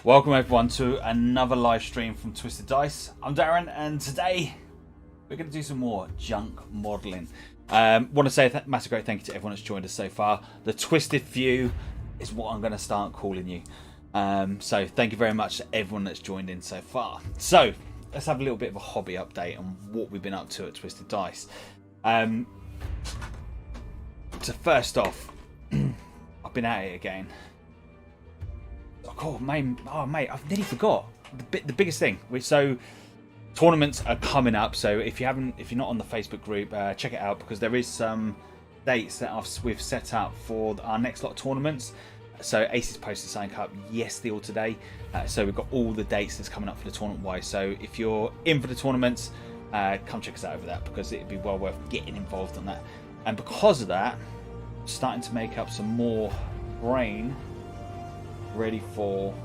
Welcome everyone to another live stream from Twisted Dice. I'm Darren, and today we're going to do some more junk modelling. Want to say a massive great thank you to everyone that's joined us so far. The Twisted Few is what I'm going to start calling you. So thank you very much to everyone that's joined in so far. So let's have a little bit of a hobby update on what we've been up to at Twisted Dice. So first off, I've been at it again. Oh mate, I've nearly forgot the biggest thing. So tournaments are coming up. So if you're not on the Facebook group, check it out, because there is some dates that we've set up for our next lot of tournaments. So Ace has posted something up yesterday or today. So we've got all the dates that's coming up for the tournament wise. So if you're in for the tournaments, come check us out over that, because it'd be well worth getting involved on that. And because of that, I'm starting to make up some more brain ready for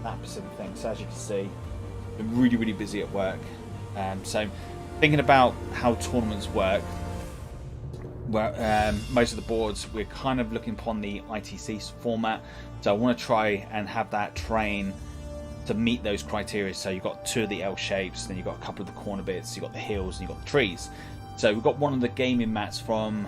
that specific thing. So as you can see, been really busy at work. So thinking about how tournaments work, where most of the boards we're kind of looking upon the ITC format. So I want to try and have that train to meet those criteria. So you've got two of the L shapes, then you've got a couple of the corner bits, you've got the hills, and you've got the trees. So we've got one of the gaming mats from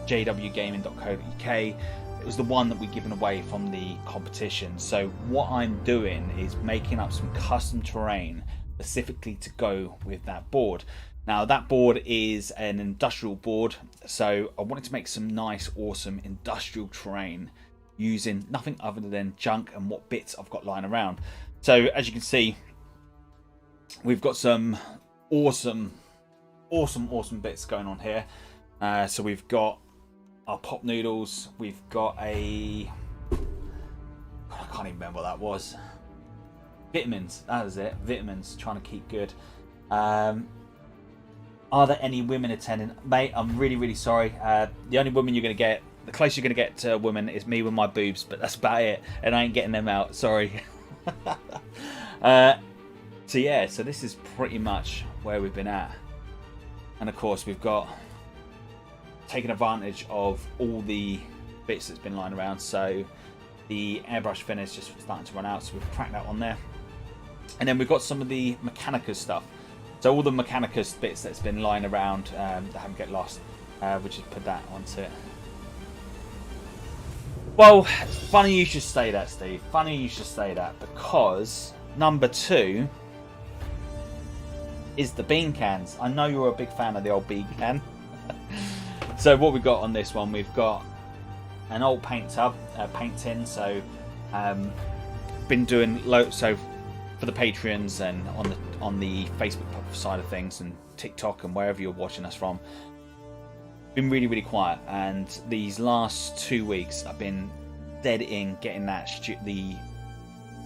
jwgaming.co.uk. it was the one that we'd given away from the competition. So what I'm doing is making up some custom terrain specifically to go with that board. Now that board is an industrial board, so I wanted to make some nice, awesome industrial terrain using nothing other than junk and what bits I've got lying around. So as you can see, we've got some awesome bits going on here. So we've got our pop noodles, we've got I can't even remember what that was. Vitamins, that was it. Vitamins, trying to keep good. Are there any women attending? Mate, I'm really sorry. The only woman you're going to get, the closest you're going to get to a woman is me with my boobs, but that's about it. And I ain't getting them out, sorry. So yeah, so this is pretty much where we've been at. And of course we've got taken advantage of all the bits that's been lying around. So the airbrush finish just starting to run out, so we've cracked that on there. And then we've got some of the Mechanicus stuff. So all the Mechanicus bits that's been lying around that haven't get lost, we just put that onto it. Well, funny you should say that, Steve. Funny you should say that, because number 2 is the bean cans. I know you're a big fan of the old bean can. So what we've got on this one, we've got an old paint tub, paint tin. So been doing so for the Patreons and on the Facebook side of things and TikTok and wherever you're watching us from, been really quiet. And these last 2 weeks I've been dead in getting that the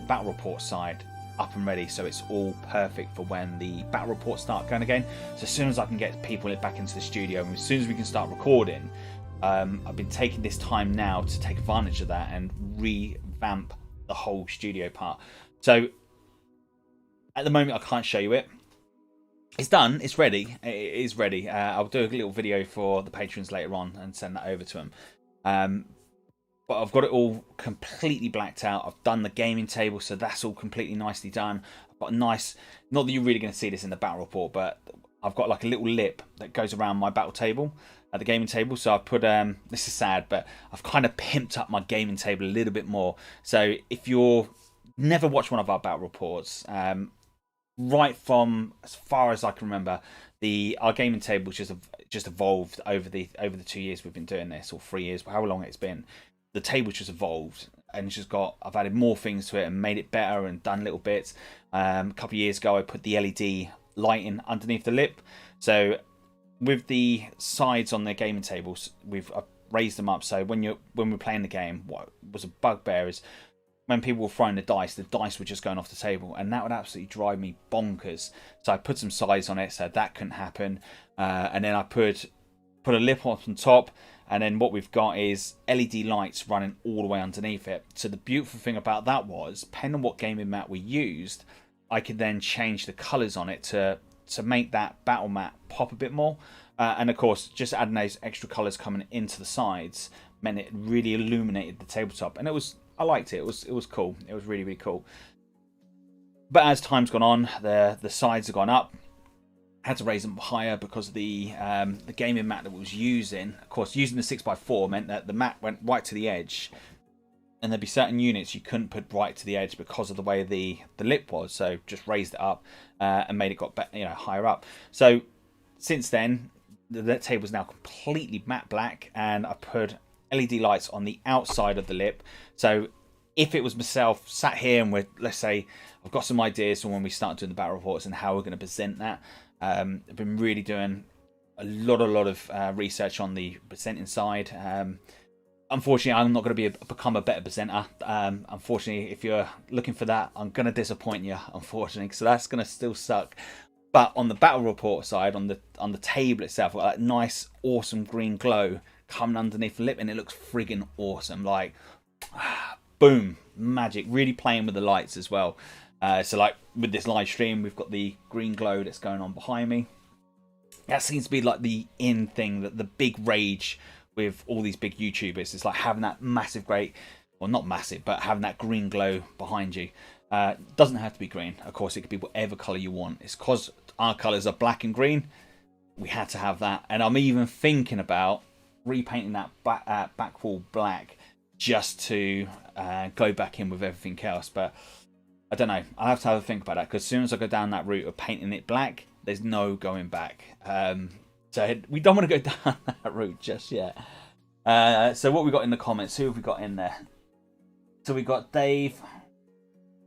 battle report side up and ready, so it's all perfect for when the battle reports start going again. So as soon as I can get people back into the studio and as soon as we can start recording, I've been taking this time now to take advantage of that and revamp the whole studio part. So at the moment I can't show you it. It's done, it's ready, it is ready. I'll do a little video for the patrons later on and send that over to them. But I've got it all completely blacked out. I've done the gaming table, so that's all completely nicely done. I've got a nice, not that you're really going to see this in the battle report, but I've got like a little lip that goes around my battle table at the gaming table. So I've put, this is sad, but I've kind of pimped up my gaming table a little bit more. So if you're never watched one of our battle reports, right from as far as I can remember, our gaming table just evolved over the 2 years we've been doing this, or 3 years, however long it's been. The table's just evolved, and it's just I've added more things to it and made it better and done little bits. A couple of years ago I put the LED lighting underneath the lip, so with the sides on the gaming tables I've raised them up, so when we're playing the game, what was a bugbear is when people were throwing the dice were just going off the table, and that would absolutely drive me bonkers. So I put some sides on it so that couldn't happen, and then I put a lip on top. And then what we've got is LED lights running all the way underneath it. So the beautiful thing about that was, depending on what gaming mat we used, I could then change the colours on it to make that battle mat pop a bit more. And of course, just adding those extra colours coming into the sides meant it really illuminated the tabletop. And I liked it. It was cool. It was really cool. But as time's gone on, the sides have gone up. Had to raise them higher because of the gaming mat that we was using. Of course, using the 6x4 meant that the mat went right to the edge, and there'd be certain units you couldn't put right to the edge because of the way the lip was. So just raised it up and made it higher up. So since then, the table's now completely matte black, and I put LED lights on the outside of the lip. So if it was myself sat here and let's say I've got some ideas for when we start doing the battle reports and how we're going to present that. I've been really doing a lot of research on the presenting side. Unfortunately, I'm not going to become a better presenter. Unfortunately, if you're looking for that, I'm going to disappoint you, unfortunately. So that's going to still suck. But on the battle report side, on the table itself, I've got that nice, awesome green glow coming underneath the lip, and it looks friggin' awesome. Like, boom, magic. Really playing with the lights as well. So like with this live stream, we've got the green glow that's going on behind me. That seems to be like the in thing, that the big rage with all these big YouTubers. It's like having that massive, great, well, not massive, but having that green glow behind you. Doesn't have to be green. Of course, it could be whatever color you want. It's because our colors are black and green. We had to have that. And I'm even thinking about repainting that back wall black just to go back in with everything else. But I don't know. I'll have to have a think about that, because as soon as I go down that route of painting it black, there's no going back. So we don't want to go down that route just yet. So what we got in the comments? Who have we got in there? So we got Dave.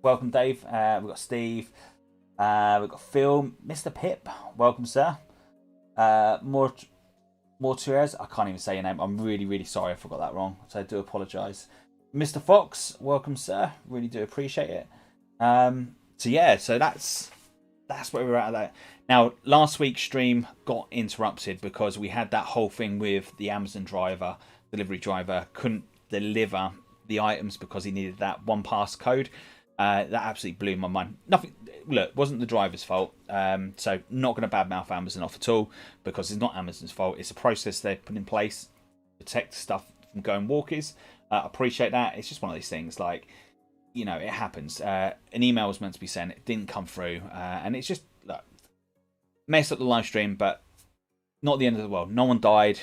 Welcome, Dave. We've got Steve. We've got Phil. Mr. Pip. Welcome, sir. Mortuez. I can't even say your name. I'm really, really sorry. I forgot that wrong. So I do apologise. Mr. Fox. Welcome, sir. Really do appreciate it. So yeah. So that's where we're at. That now. Last week's stream got interrupted because we had that whole thing with the Amazon delivery driver couldn't deliver the items because he needed that one pass code. That absolutely blew my mind. Nothing. Look, it wasn't the driver's fault. So not going to badmouth Amazon off at all, because it's not Amazon's fault. It's a process they've put in place to protect stuff from going walkies. Appreciate that. It's just one of these things. Like, you know, it happens. An email was meant to be sent. It didn't come through, and it's just look, messed up the live stream, but not the end of the world. No one died.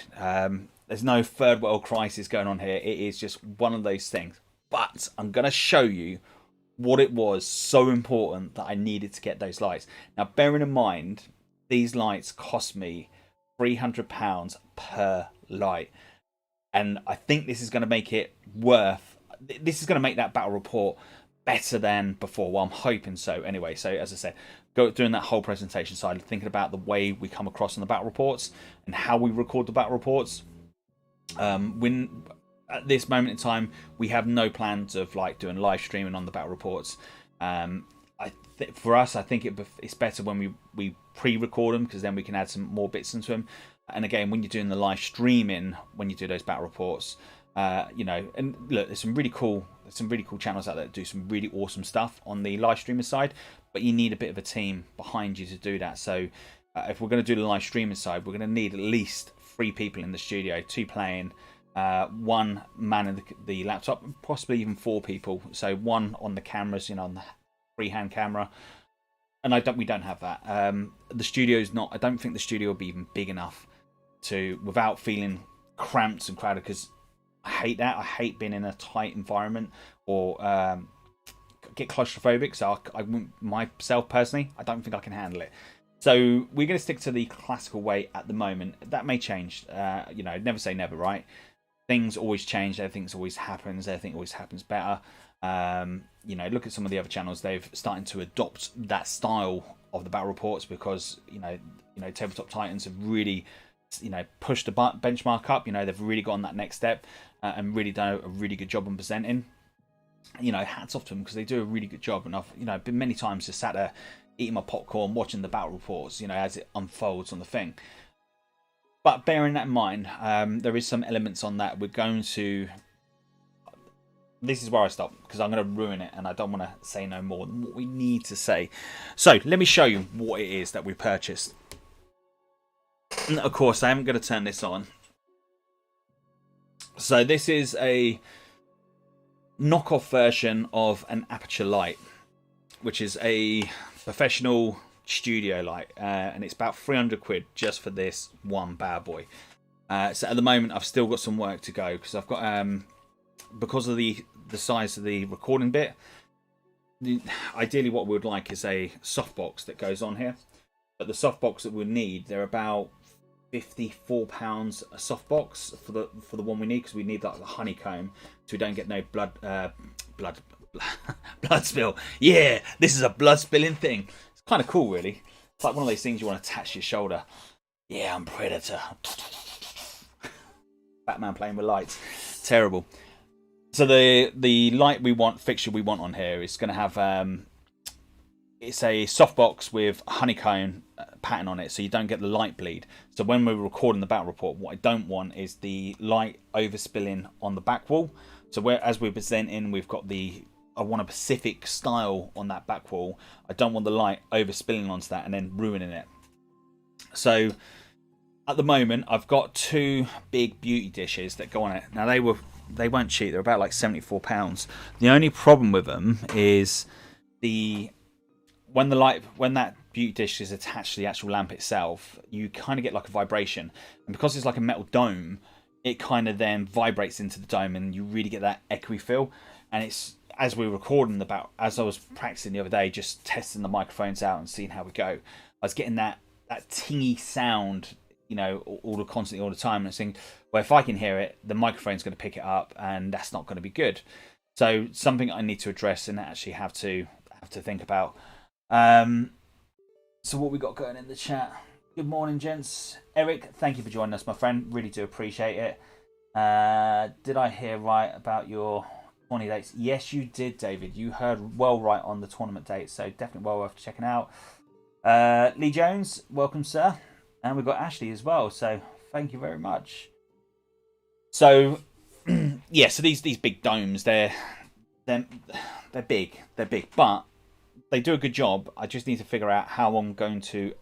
There's no third world crisis going on here. It is just one of those things. But I'm going to show you what it was so important that I needed to get those lights. Now, bearing in mind, these lights cost me £300 per light. And I think this is going to make it this is going to make that battle report better than before. Well, I'm hoping so anyway. So as I said, doing that whole presentation side, thinking about the way we come across in the battle reports and how we record the battle reports. When at this moment in time, we have no plans of like doing live streaming on the battle reports. For us, I think it's better when we pre-record them, because then we can add some more bits into them. And again, when you're doing the live streaming, when you do those battle reports, you know, and look, there's some really cool channels out there that do some really awesome stuff on the live streaming side, but you need a bit of a team behind you to do that. So if we're going to do the live streaming side, we're going to need at least 3 people in the studio, 2 playing, 1 man in the laptop, possibly even 4 people. So 1 on the cameras, you know, on the freehand camera. And we don't have that. The studio's not. I don't think the studio will be even big enough to, without feeling cramped and crowded, because I hate that. I hate being in a tight environment or get claustrophobic. So I wouldn't, myself personally, I don't think I can handle it. So we're going to stick to the classical way at the moment. That may change. You know, never say never, right? Things always change. Everything always happens better. You know, look at some of the other channels. They've starting to adopt that style of the battle reports, because you know, Tabletop Titans have really, you know, pushed the benchmark up. You know, they've really gone that next step and really done a really good job on presenting. You know, hats off to them, because they do a really good job. And I've, you know, been many times just sat there eating my popcorn, watching the battle reports, you know, as it unfolds on the thing. But bearing that in mind, there is some elements on that we're going to. This is where I stop, because I'm going to ruin it, and I don't want to say no more than what we need to say. So let me show you what it is that we purchased. And of course, I am going to turn this on. So this is a knockoff version of an aperture light, which is a professional studio light, and it's about 300 quid just for this one bad boy. So at the moment, I've still got some work to go, because I've got because of the size of the recording bit. Ideally, what we would like is a softbox that goes on here, but the softbox that we need, they're about £54 a softbox for the one we need, because we need like the honeycomb, so we don't get no blood spill. Yeah, this is a blood spilling thing. It's kind of cool, really. It's like one of those things you want to attach to your shoulder. Yeah, I'm Predator. Batman playing with lights. Terrible. So the light fixture we want on here is going to have it's a softbox with honeycomb pattern on it, so you don't get the light bleed. So when we're recording the battle report, what I don't want is the light overspilling on the back wall. So as we're presenting, we've got I want a Pacific style on that back wall. I don't want the light overspilling onto that and then ruining it. So at the moment, I've got 2 big beauty dishes that go on it. Now they weren't cheap. They're about like £74. The only problem with them is when that beauty dish is attached to the actual lamp itself, you kind of get like a vibration, and because it's like a metal dome, it kind of then vibrates into the dome, and you really get that echoey feel. And it's, as we were recording, as I was practicing the other day, just testing the microphones out and seeing how we go, I was getting that tingy sound, you know, constantly all the time. And I was thinking, well, if I can hear it, the microphone's going to pick it up, and that's not going to be good. So something I need to address and actually have to think about. So what we got going in the chat? Good morning, gents. Eric, thank you for joining us, my friend. Really do appreciate it. Did I hear right about your 20 dates? Yes, you did, David. You heard well right on the tournament dates, so definitely well worth checking out. Lee Jones, welcome, sir. And we've got Ashley as well, so thank you very much. So, yeah, so these big domes, they're big, but they do a good job. I just need to figure out how I'm going to.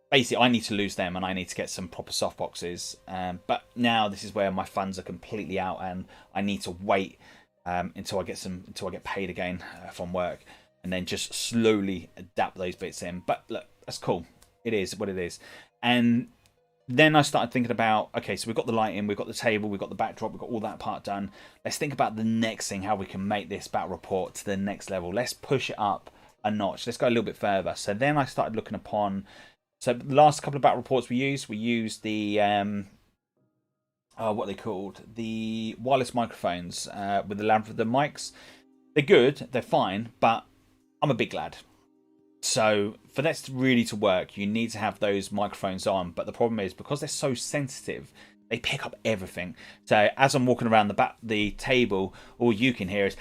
Basically, I need to lose them, and I need to get some proper soft boxes. But now this is where my funds are completely out, and I need to wait until I get paid again from work, and then just slowly adapt those bits in. But look, that's cool. It is what it is. And then I started thinking about, okay, so we've got the lighting, we've got the table, we've got the backdrop, we've got all that part done. Let's think about the next thing, how we can make this battle report to the next level. Let's push it up a notch. Let's go a little bit further. So then I started looking upon. So the last couple of battle reports we used the what are they called? The wireless microphones with the lavender mics. They're good, they're fine, but I'm a big lad. So for that really to work, you need to have those microphones on. But the problem is, because they're so sensitive, they pick up everything. So as I'm walking around the table, all you can hear is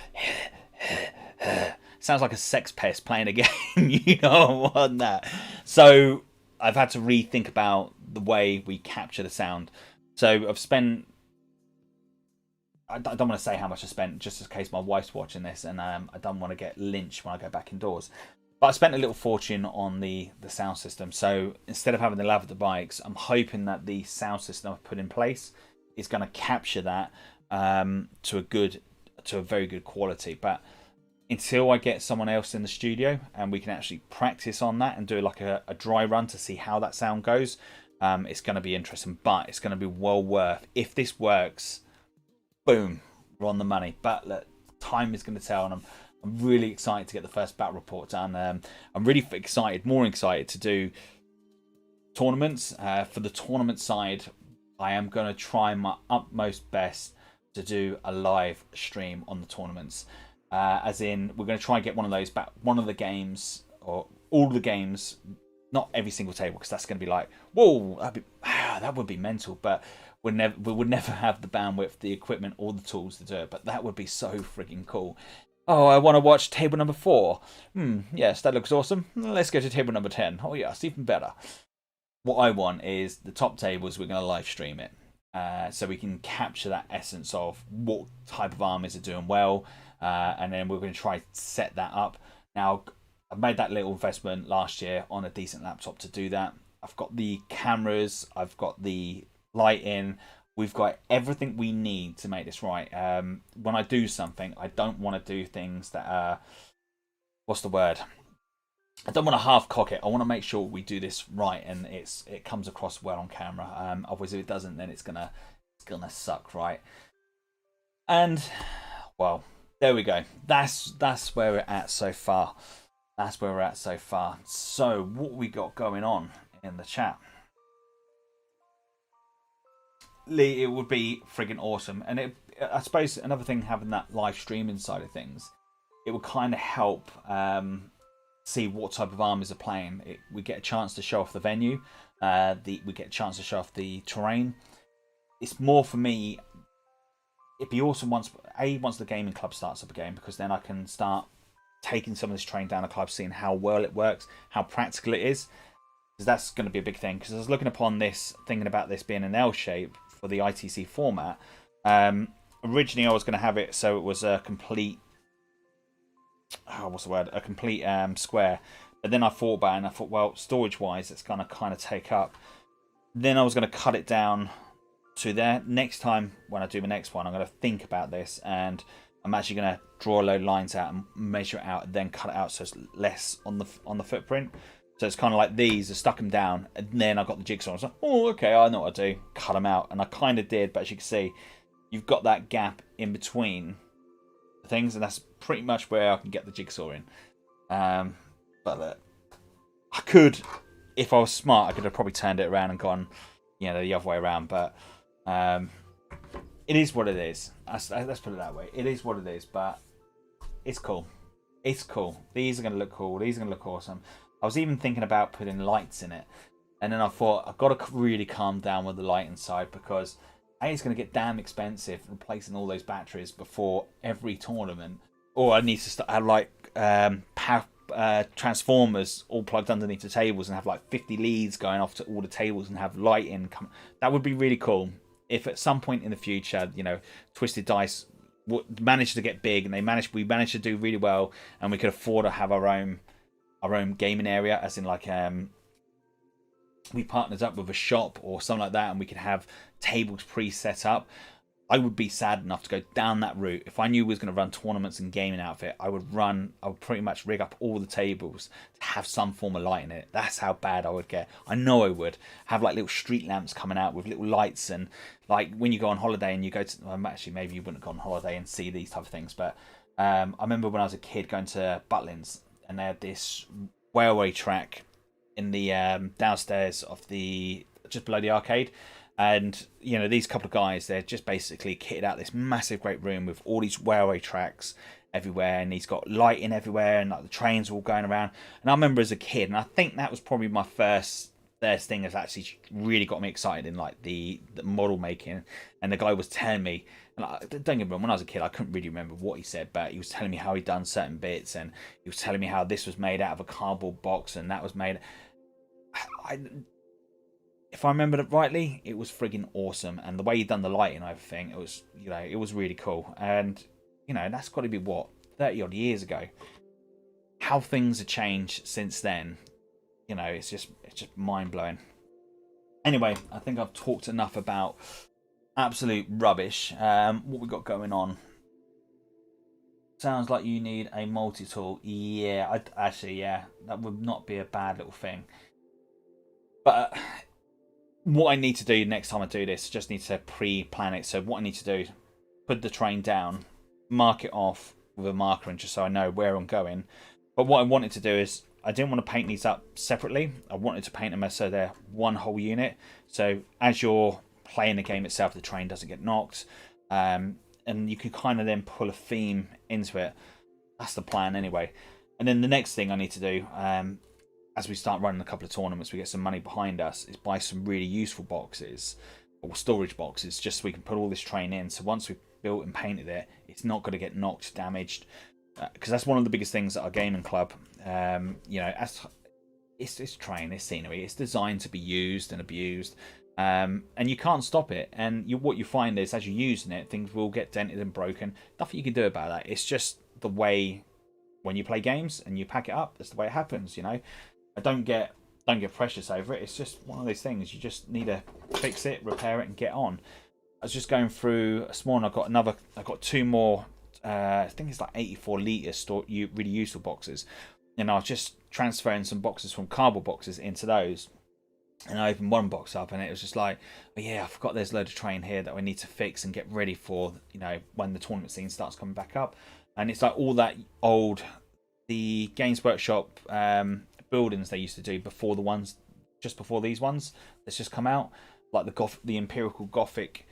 sounds like a sex pest playing a game. You don't want that. So I've had to rethink about the way we capture the sound. So I've spent, I don't want to say how much I spent, just in case my wife's watching this, and I don't want to get lynched when I go back indoors. But I spent a little fortune on the sound system. So instead of having the lavender mics, I'm hoping that the sound system I've put in place is going to capture that to a very good quality. But until I get someone else in the studio and we can actually practice on that and do like a dry run to see how that sound goes, it's going to be interesting. But it's going to be well worth. If this works, boom, we're on the money. But look, time is going to tell, and I'm really excited to get the first battle report done. I'm really more excited to do tournaments. For the tournament side, I am going to try my utmost best to do a live stream on the tournaments. As in, we're going to try and get one of the games, or all the games, not every single table, because that's going to be like, whoa, that would be mental. But we would never have the bandwidth, the equipment, or the tools to do it. But that would be so freaking cool. Oh, I want to watch table number 4. Yes, that looks awesome. Let's go to table number 10. Oh yes, even better. What I want is the top tables, we're going to live stream it. So we can capture that essence of what type of armies are doing well. And then we're going to try to set that up. Now, I've made that little investment last year on a decent laptop to do that. I've got the cameras, I've got the lighting, we've got everything we need to make this right. When I do something, I don't want to do things that are, what's the word? I don't want to half cock it. I want to make sure we do this right and it comes across well on camera. Otherwise, if it doesn't, then it's gonna suck, right? And well, there we go. That's where we're at so far. So what we got going on in the chat? Lee, it would be friggin' awesome. And I suppose another thing, having that live streaming side of things, it would kind of help see what type of armies are playing. We get a chance to show off the venue. We get a chance to show off the terrain. It's more for me. It'd be awesome once the gaming club starts up again, because then I can start taking some of this terrain down the club, seeing how well it works, how practical it is. Because that's going to be a big thing. Because I was looking upon this, thinking about this being an L shape for the ITC format. Originally, I was going to have it so it was a complete, a complete square. But then I thought about it, and I thought, well, storage-wise, it's going to kind of take up. Then I was going to cut it down to there. Next time when I do the next one, I'm going to think about this, and I'm actually going to draw a load of lines out and measure it out, and then cut it out so it's less on the footprint. So it's kind of like these, I stuck them down, and then I got the jigsaw. I was like, oh, okay, I know what I do. Cut them out, and I kind of did, but as you can see, you've got that gap in between the things, and that's pretty much where I can get the jigsaw in. But I could, if I was smart, I could have probably turned it around and gone, the other way around. But it is what it is. Let's put it that way. It is what it is, but it's cool. It's cool. These are going to look cool. These are going to look awesome. I was even thinking about putting lights in it. And then I thought, I've got to really calm down with the light inside, because it's going to get damn expensive replacing all those batteries before every tournament. Or I need to start power transformers all plugged underneath the tables and have like 50 leads going off to all the tables and have lighting. That would be really cool. If at some point in the future, Twisted Dice managed to get big and we managed to do really well, and we could afford to have our own gaming area, as in like we partnered up with a shop or something like that, and we could have tables pre-set up. I would be sad enough to go down that route. If I knew we was going to run tournaments and gaming outfit, I would pretty much rig up all the tables to have some form of light in it. That's how bad I would get. I know I would have like little street lamps coming out with little lights, and like when you go on holiday and you go to, actually maybe you wouldn't go on holiday and see these type of things, but I remember when I was a kid going to Butlins, and they had this railway track in the downstairs of just below the arcade. And, these couple of guys, they're just basically kitted out this massive great room with all these railway tracks everywhere. And he's got lighting everywhere, and like the trains are all going around. And I remember as a kid, and I think that was probably my first thing that's actually really got me excited in like the model making. And the guy was telling me, and don't get me wrong, when I was a kid, I couldn't really remember what he said, but he was telling me how he'd done certain bits. And he was telling me how this was made out of a cardboard box and that was made... If I remember it rightly, it was friggin' awesome, and the way he done the lighting and everything, it was, it was really cool. And that's got to be what, 30 odd years ago. How things have changed since then, it's just mind blowing. Anyway, I think I've talked enough about absolute rubbish. What we got going on? Sounds like you need a multi-tool. Yeah, that would not be a bad little thing. But what I need to do next time I do this, just need to pre-plan it. So what I need to do, put the train down, mark it off with a marker, and just so I know where I'm going. But what I wanted to do is, I didn't want to paint these up separately. I wanted to paint them as so they're one whole unit. So as you're playing the game itself, the train doesn't get knocked. And you can kind of then pull a theme into it. That's the plan anyway. And then the next thing I need to do, as we start running a couple of tournaments, we get some money behind us, is buy some really useful boxes or storage boxes, just so we can put all this train in. So once we've built and painted it, it's not going to get knocked, damaged, because that's one of the biggest things at our gaming club. As it's train, it's scenery, it's designed to be used and abused, and you can't stop it. And what you find is, as you're using it, things will get dented and broken. Nothing you can do about that. It's just the way when you play games and you pack it up, that's the way it happens. I don't get precious over it. It's just one of those things. You just need to fix it, repair it, and get on. I was just going through a small, and I've got two more. I think it's like 84 litres really useful boxes, and I was just transferring some boxes from cardboard boxes into those. And I opened one box up, and it was just like, oh yeah, I forgot there's a load of train here that we need to fix and get ready for, when the tournament scene starts coming back up. And it's like all that old, the Games Workshop buildings they used to do before just before these ones that's just come out, like the empirical Gothic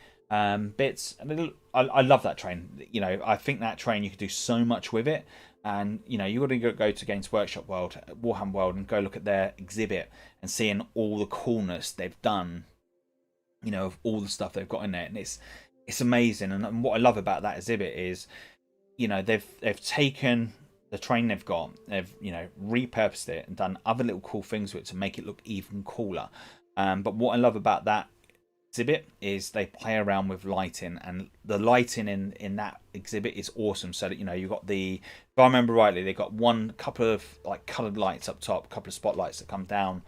bits. And I love that train. I think that train, you could do so much with it. And you got to go to Games Workshop World, Warhammer World, and go look at their exhibit and seeing all the coolness they've done, of all the stuff they've got in there. And it's amazing. And what I love about that exhibit is, they've taken the train they've got, they've repurposed it and done other little cool things with it to make it look even cooler. But what I love about that exhibit is they play around with lighting, and the lighting in that exhibit is awesome. So that you've got if I remember rightly, they've got couple of like coloured lights up top, a couple of spotlights that come down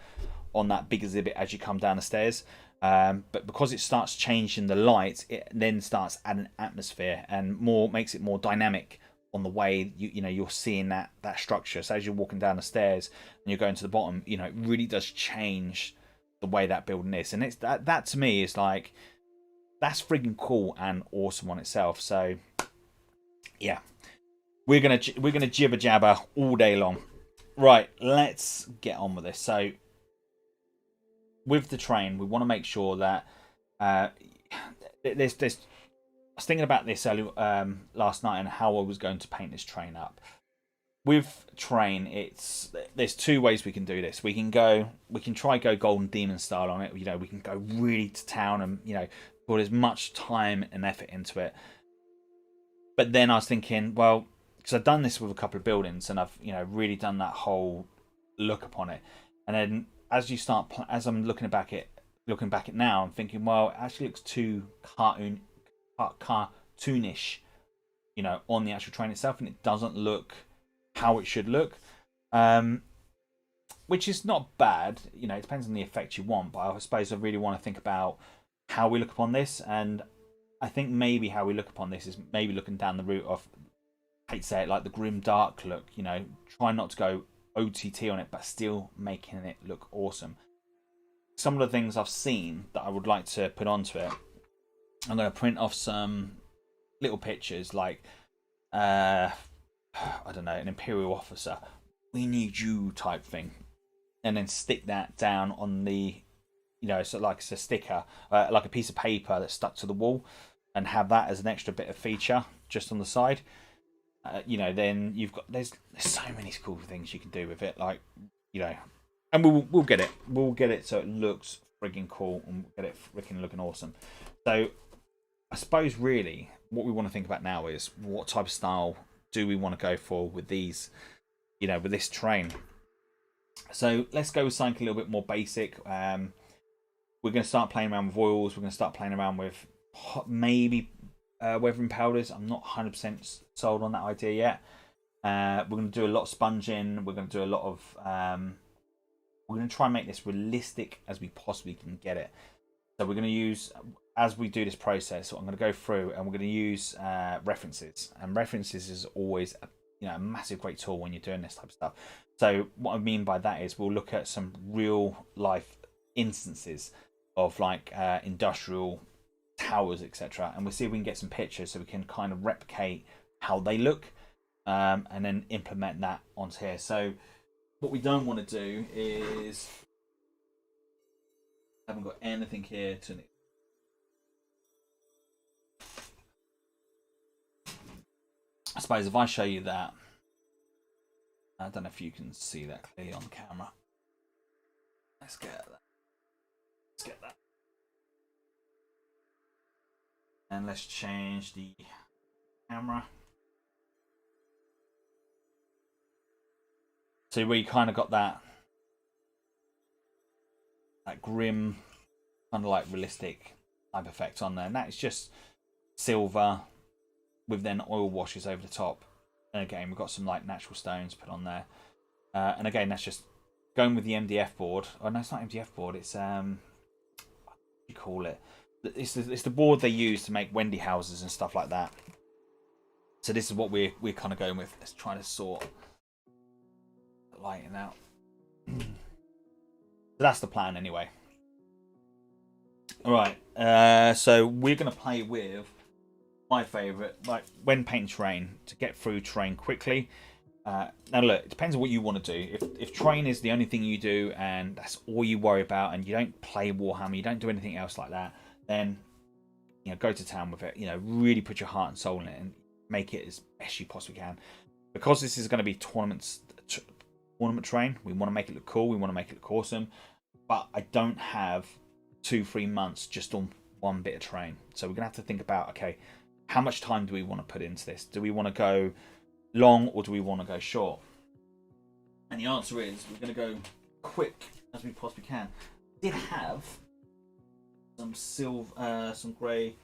on that big exhibit as you come down the stairs. But because it starts changing the light, it then starts adding atmosphere and makes it more dynamic on the way you're seeing that structure. So as you're walking down the stairs and you're going to the bottom, it really does change the way that building is. And it's that to me is like, that's friggin' cool and awesome on itself. So yeah, we're gonna jibber jabber all day long. Right, let's get on with this. So with the train, we want to make sure that there's I was thinking about this early, last night and how I was going to paint this train up. With train, there's two ways we can do this. We can try go Golden Demon style on it. We can go really to town and put as much time and effort into it. But then I was thinking, well, because I've done this with a couple of buildings and I've really done that whole look upon it. And then as I'm looking back at now, I'm thinking, well, it actually looks too cartoonish, on the actual train itself, and it doesn't look how it should look, which is not bad. It depends on the effect you want, but I suppose I really want to think about how we look upon this, and I think maybe how we look upon this is maybe looking down the route of, I hate to say it, like the grim dark look. Try not to go OTT on it, but still making it look awesome. Some of the things I've seen that I would like to put onto it, I'm going to print off some little pictures like, I don't know, an Imperial officer, we need you type thing. And then stick that down on the, so like it's a sticker, like a piece of paper that's stuck to the wall, and have that as an extra bit of feature just on the side. Then you've got, there's so many cool things you can do with it, like, and we'll get it. We'll get it so it looks frigging cool and we'll get it freaking looking awesome. So I suppose really what we want to think about now is what type of style do we want to go for with these, with this train. So let's go with something a little bit more basic. We're going to start playing around with oils. We're going to start playing around with maybe weathering powders. I'm not 100% sold on that idea yet. We're going to do a lot of sponging. We're going to do a lot of... we're going to try and make this realistic as we possibly can get it. So we're going to use, as we do this process, so I'm going to go through and we're going to use references. And references is always a massive great tool when you're doing this type of stuff. So what I mean by that is we'll look at some real life instances of like industrial towers, etc. And we'll see if we can get some pictures so we can kind of replicate how they look, and then implement that onto here. So what we don't want to do is, I haven't got anything here to, I suppose if I show you that, I don't know if you can see that clearly on camera. Let's get that. Let's get that. And let's change the camera. So we kind of got that grim, kind of like realistic type effect on there. And that is just silver with then oil washes over the top. And again, we've got some like natural stones put on there. And again, that's just going with the MDF board. Oh no, it's not MDF board. It's what do you call it? It's the board they use to make Wendy houses and stuff like that. So this is what we're kind of going with. Let's try to sort the lighting out. So that's the plan anyway. All right. So we're going to play with my favourite, like when painting terrain, to get through terrain quickly. Now look, it depends on what you want to do. If terrain is the only thing you do and that's all you worry about, and you don't play Warhammer, you don't do anything else like that, then go to town with it. Really put your heart and soul in it and make it as best you possibly can. Because this is going to be tournament terrain, we want to make it look cool, we want to make it look awesome. But I don't have 2-3 months just on one bit of terrain, so we're gonna have to think about, okay, how much time do we want to put into this? Do we want to go long or do we want to go short? And the answer is we're going to go quick as we possibly can. I did have some silver, some grey.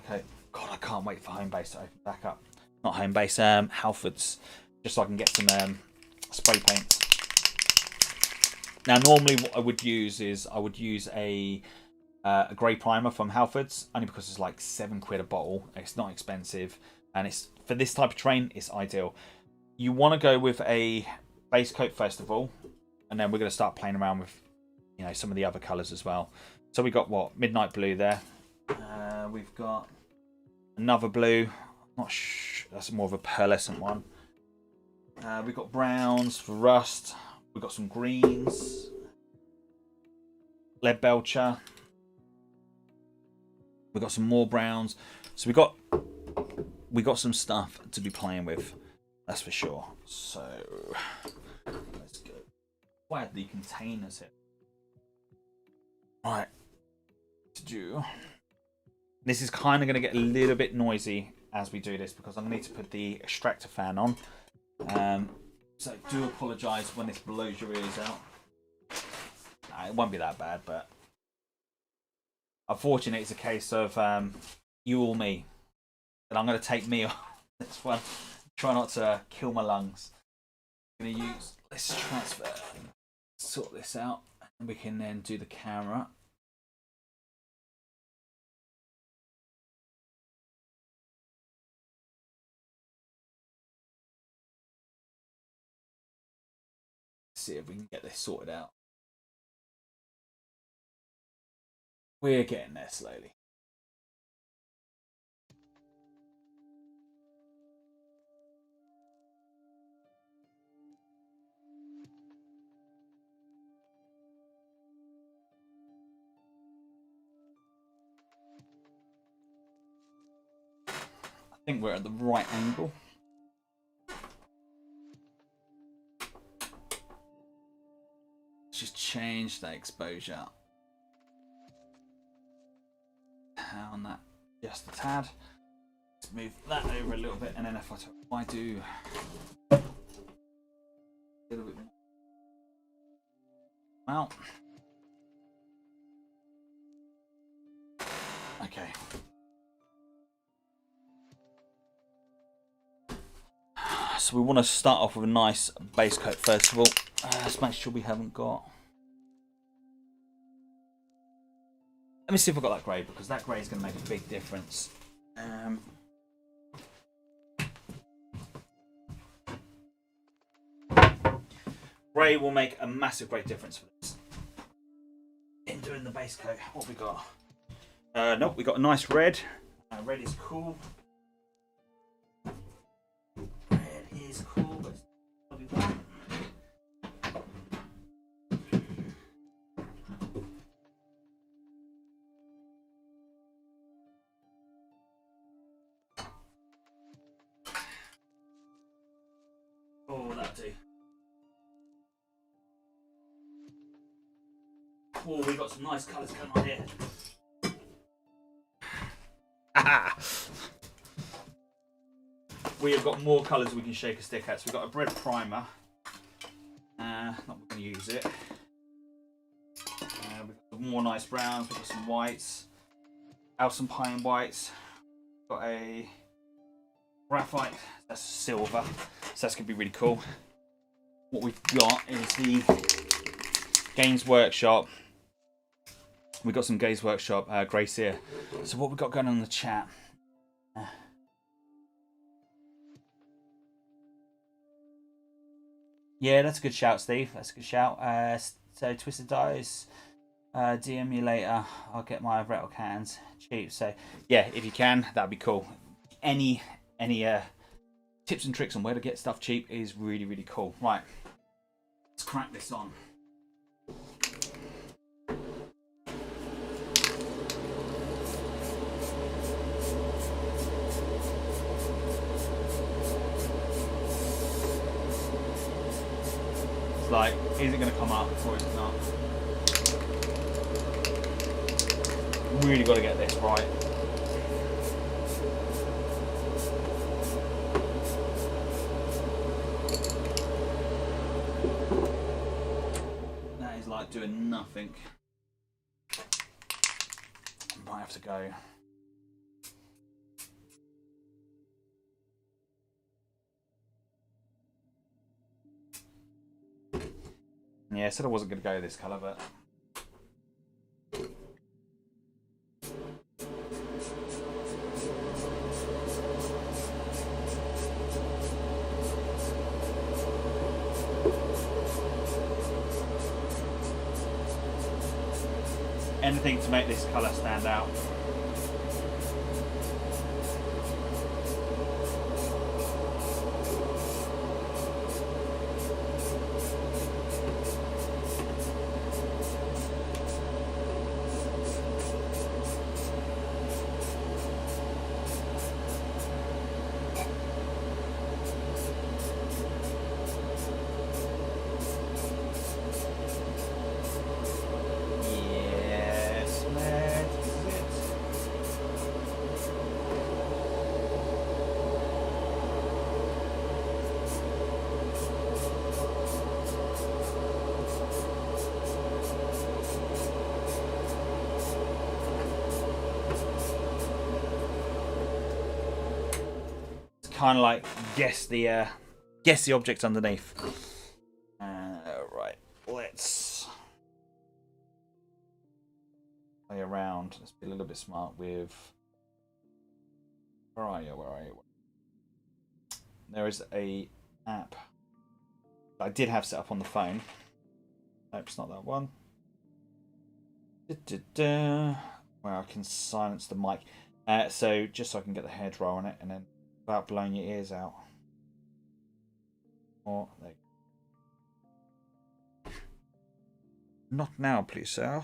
Okay, God, I can't wait for home base to open back up. Not home base, Halfords, just so I can get some spray paint. Now, normally what I would use is a grey primer from Halfords, only because it's like £7 a bottle. It's not expensive. and it's for this type of terrain, it's ideal. You want to go with a base coat first of all, and then we're going to start playing around with, you know, some of the other colours as well. So we got what, midnight blue there. We've got another blue. Not sure, that's more of a pearlescent one. We've got browns for rust. We've got some greens, lead belcher. We've got some more browns. So we got some stuff to be playing with. That's for sure. So let's go. Why are the containers here? Right. To do. This is kind of going to get a little bit noisy as we do this because I'm going to need to put the extractor fan on. So do apologise when this blows your ears out. Nah, it won't be that bad, but unfortunately it's a case of you or me. And I'm going to take me on this one. Try not to kill my lungs. I'm going to use this transfer. Sort this out. And we can then do the camera. See if we can get this sorted out. We're getting there slowly. I think we're at the right angle. Let's just change the exposure. On that just a tad. Let's move that over a little bit, and then if I do a little bit more. Well, okay. So we want to start off with a nice base coat first of all. Let's make sure we haven't got. Let me see if I've got that grey, because that grey is going to make a big difference. Grey will make a massive, great difference for this. In doing the base coat, what we got? Nope, we got a nice red. Red is cool. Red is cool, but it's probably black. Oh, we've got some nice colours coming on here. We have got more colours we can shake a stick at. So we've got a red primer. Not going to use it. We've got some more nice browns. We've got some whites. Alpine whites. We've got a graphite. That's silver. So that's going to be really cool. What we've got is the Games Workshop. We've got some Games Workshop Grace here. So what we've got going on in the chat. Yeah, that's a good shout, Steve. That's a good shout. So Twisted Dice, DM me later. I'll get my rattle cans cheap. So yeah, if you can, that'd be cool. Any tips and tricks on where to get stuff cheap is really, really cool. Right, let's crack this on. It's like, is it going to come up or is it not? Really got to get this right. That is like doing nothing. Might have to go. Yeah, I said I wasn't going to go this colour, but Anything to make this colour stand out. Kind of like guess the object underneath. Right, let's play around. Let's be a little bit smart with. Where are you? Where are you? There is a app I did have set up on the phone. Nope, it's not that one. Where I can silence the mic. So just so I can get the head roll on it, and then without blowing your ears out. Or there you go. Not now, please, sir.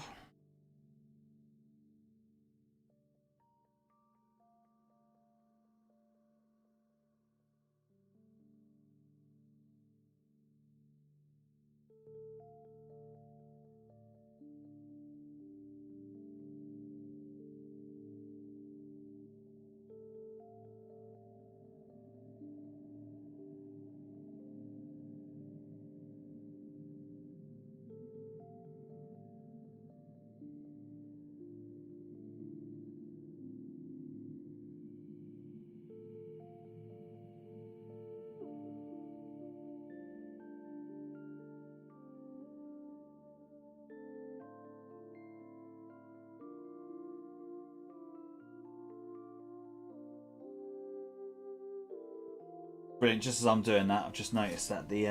Brilliant. Just as I'm doing that, I've just noticed that the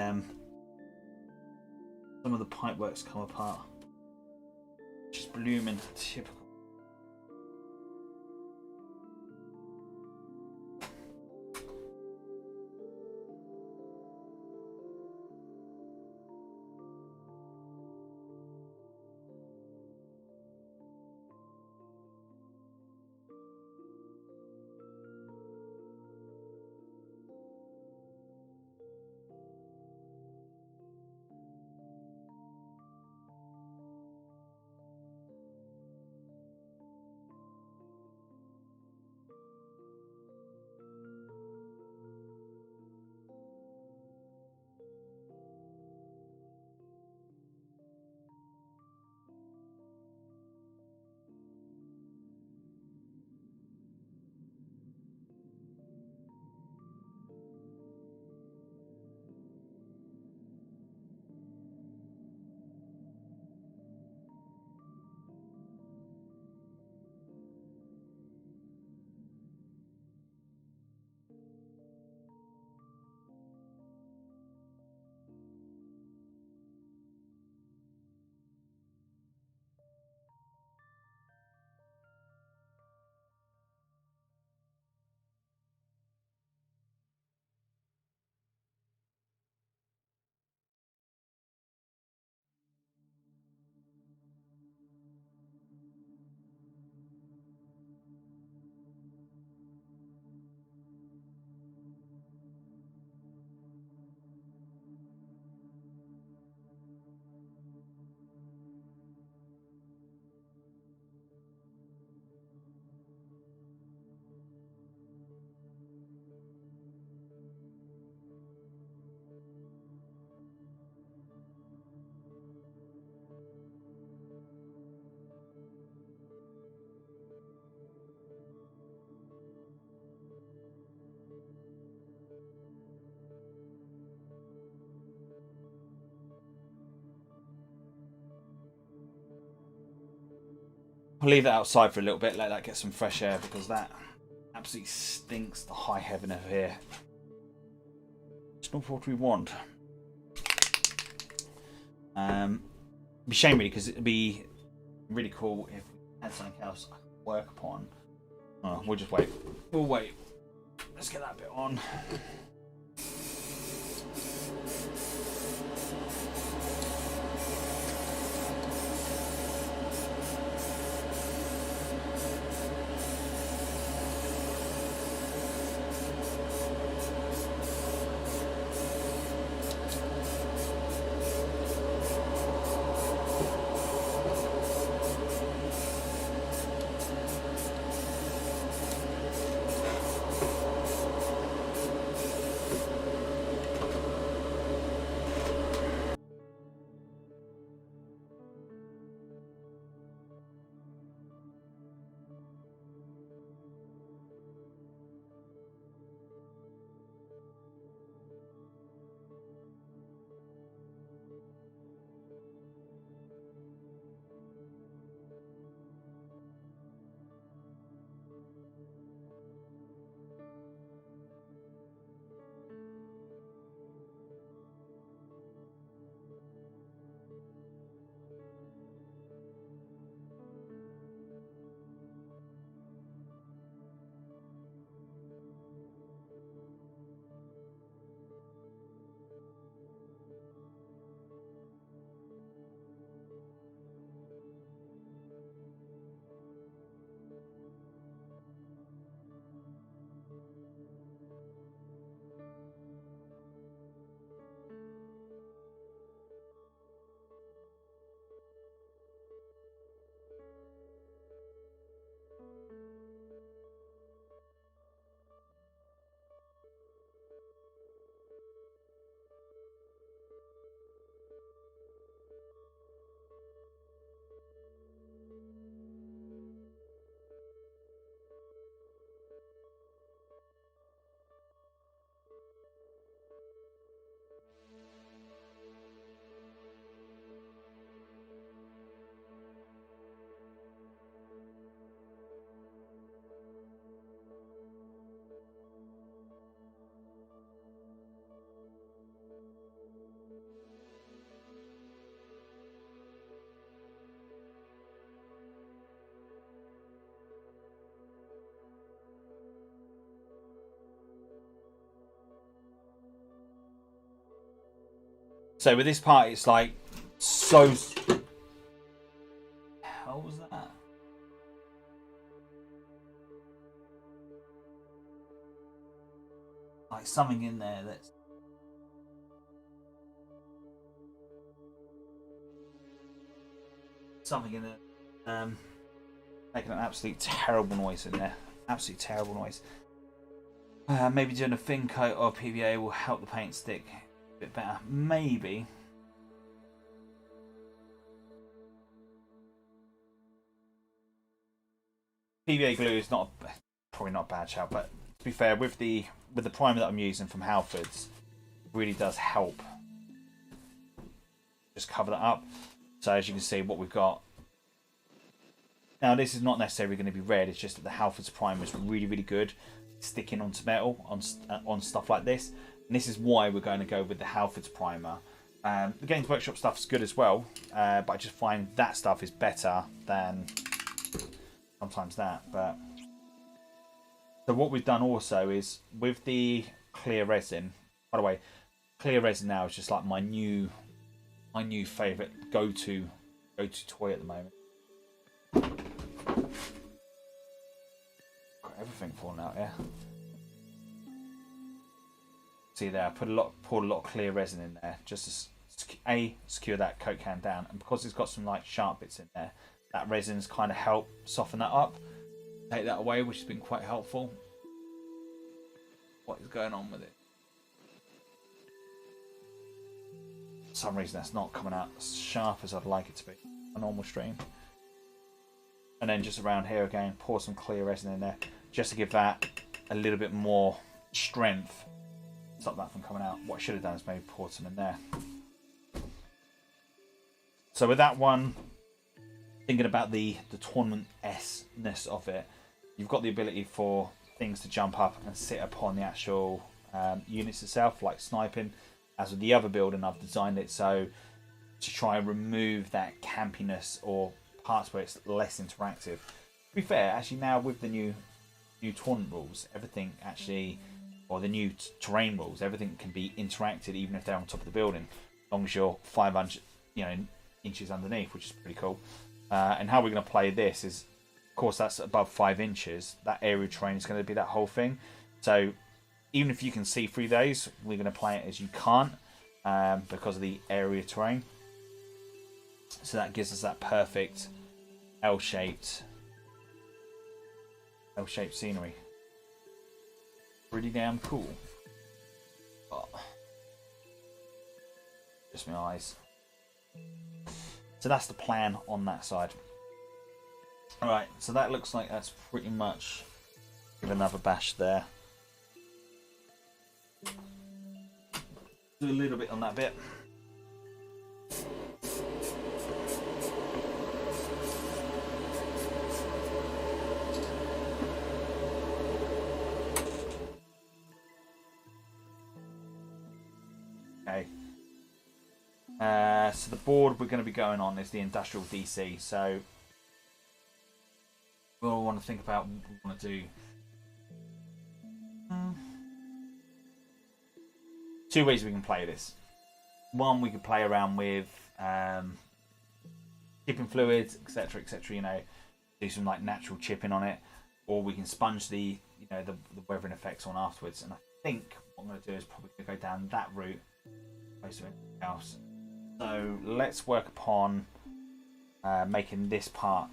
some of the pipework's come apart. Just blooming typical. I'll leave that outside for a little bit, let that get some fresh air, because that absolutely stinks the high heaven of here. It's not what we want. It'd be a shame really, because it'd be really cool if we had something else I could work upon. Oh, we'll just wait. We'll wait. Let's get that bit on. So with this part, it's like so. How was that? Like something in there that's something in there. Making an absolute terrible noise in there. Absolutely terrible noise. Maybe doing a thin coat of PVA will help the paint stick a bit better. Maybe. PVA glue is probably not a bad shout, but to be fair, with the primer that I'm using from Halfords, it really does help just cover that up. So as you can see, what we've got now, this is not necessarily going to be red. It's just that the Halfords primer is really, really good sticking onto metal on stuff like this. And this is why we're going to go with the Halfords primer. The Games Workshop stuff is good as well, but I just find that stuff is better than sometimes that. But so what we've done also is with the clear resin. By the way, clear resin now is just like my new favourite go-to toy at the moment. Got everything falling out here. See there, I poured a lot of clear resin in there just to secure that Coke can down, and because it's got some like sharp bits in there, that resin's kind of helped soften that up, take that away, which has been quite helpful. What is going on with it? For some reason that's not coming out as sharp as I'd like it to be on a normal stream. And then just around here again, pour some clear resin in there just to give that a little bit more strength. Stop that from coming out. What I should have done is maybe pour some in there. So with that one, thinking about the tournament-esque-ness of it, you've got the ability for things to jump up and sit upon the actual units itself, like sniping. As with the other building, I've designed it so to try and remove that campiness or parts where it's less interactive. To be fair, actually now with the new tournament rules, everything actually, or the new terrain rules, everything can be interacted even if they're on top of the building, as long as you're 500 inches underneath, which is pretty cool. And how we're going to play this is, of course, that's above 5 inches. That area terrain is going to be that whole thing. So even if you can see through those, we're going to play it as you can't because of the area terrain. So that gives us that perfect L-shaped scenery. Pretty damn cool. Oh. Just my eyes. So that's the plan on that side. Alright, so that looks like that's pretty much. Give another bash there. Do a little bit on that bit. Okay. So the board we're going to be going on is the industrial DC. So we'll want to think about what we want to do. Two ways we can play this. One, we could play around with chipping fluids, etc., etc. Do some like natural chipping on it, or we can sponge the the weathering effects on afterwards. And I think what I'm going to do is probably go down that route, opposed to anything else. So let's work upon making this part,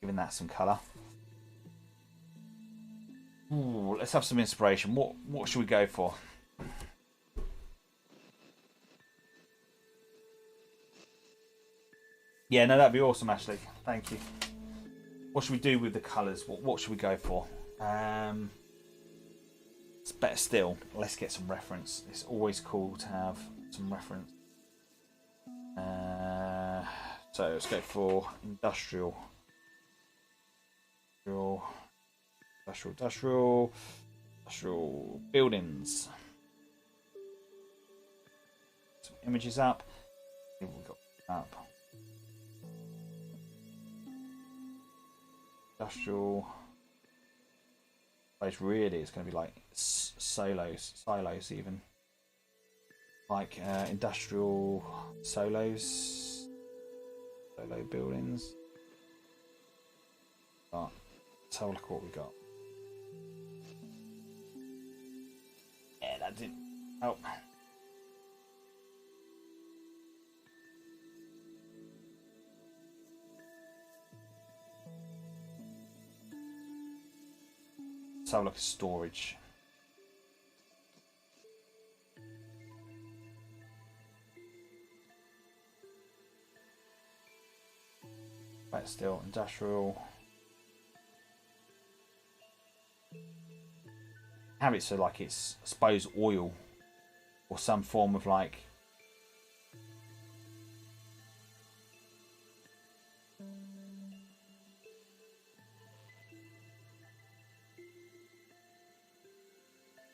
giving that some colour. Ooh, let's have some inspiration. What should we go for? Yeah, no, that'd be awesome, Ashley. Thank you. What should we do with the colours? What should we go for? It's better still. Let's get some reference. It's always cool to have some reference. So let's go for industrial buildings. Some images up. We've got up. Industrial. Place really is going to be like silos even. Like industrial solo buildings. Right, let's have a look at what we got. Yeah, that didn't help. Let's have a look at storage. Right, still industrial. Have it so like it's, I suppose, oil or some form of like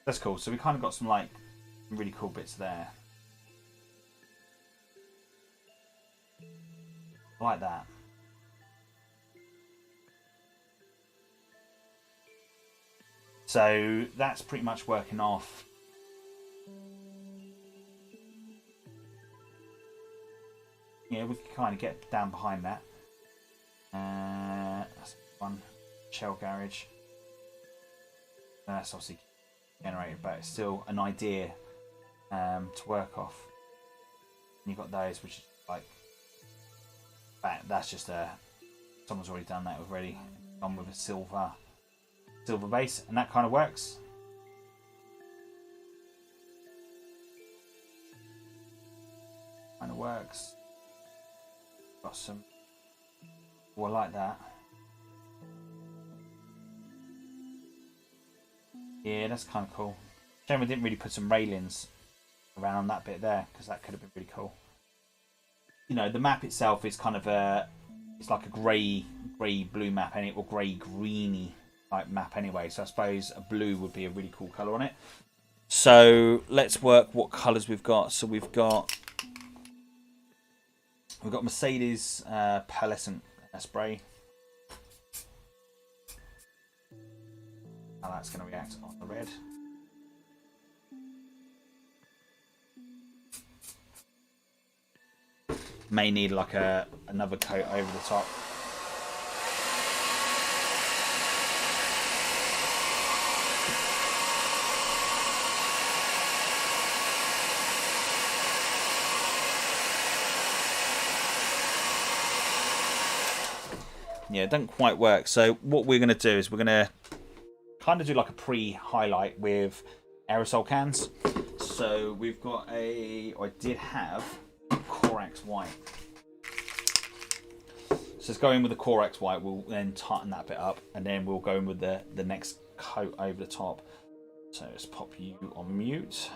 that's cool. So we kind of got some like really cool bits there. I like that. So that's pretty much working off. Yeah, we can kind of get down behind that. That's one shell garage. That's obviously generated, but it's still an idea to work off. And you've got those, which is like that's just someone's already done that already. Gone with a silver base, and that kind of works. Kind of works. Got some. Oh, I like that. Yeah, that's kind of cool. Shame we didn't really put some railings around that bit there, because that could have been really cool. The map itself is kind of it's like a grey blue map, or grey greeny type map anyway. So I suppose a blue would be a really cool colour on it. So let's work what colours we've got. So we've got We've got Mercedes pearlescent spray. How that's going to react on the red. May need like another coat over the top. Yeah, it doesn't quite work. So what we're going to do is we're going to kind of do like a pre-highlight with aerosol cans. So we've got I did have Corax White. So let's go in with the Corax White. We'll then tighten that bit up, and then we'll go in with the next coat over the top. So let's pop you on mute.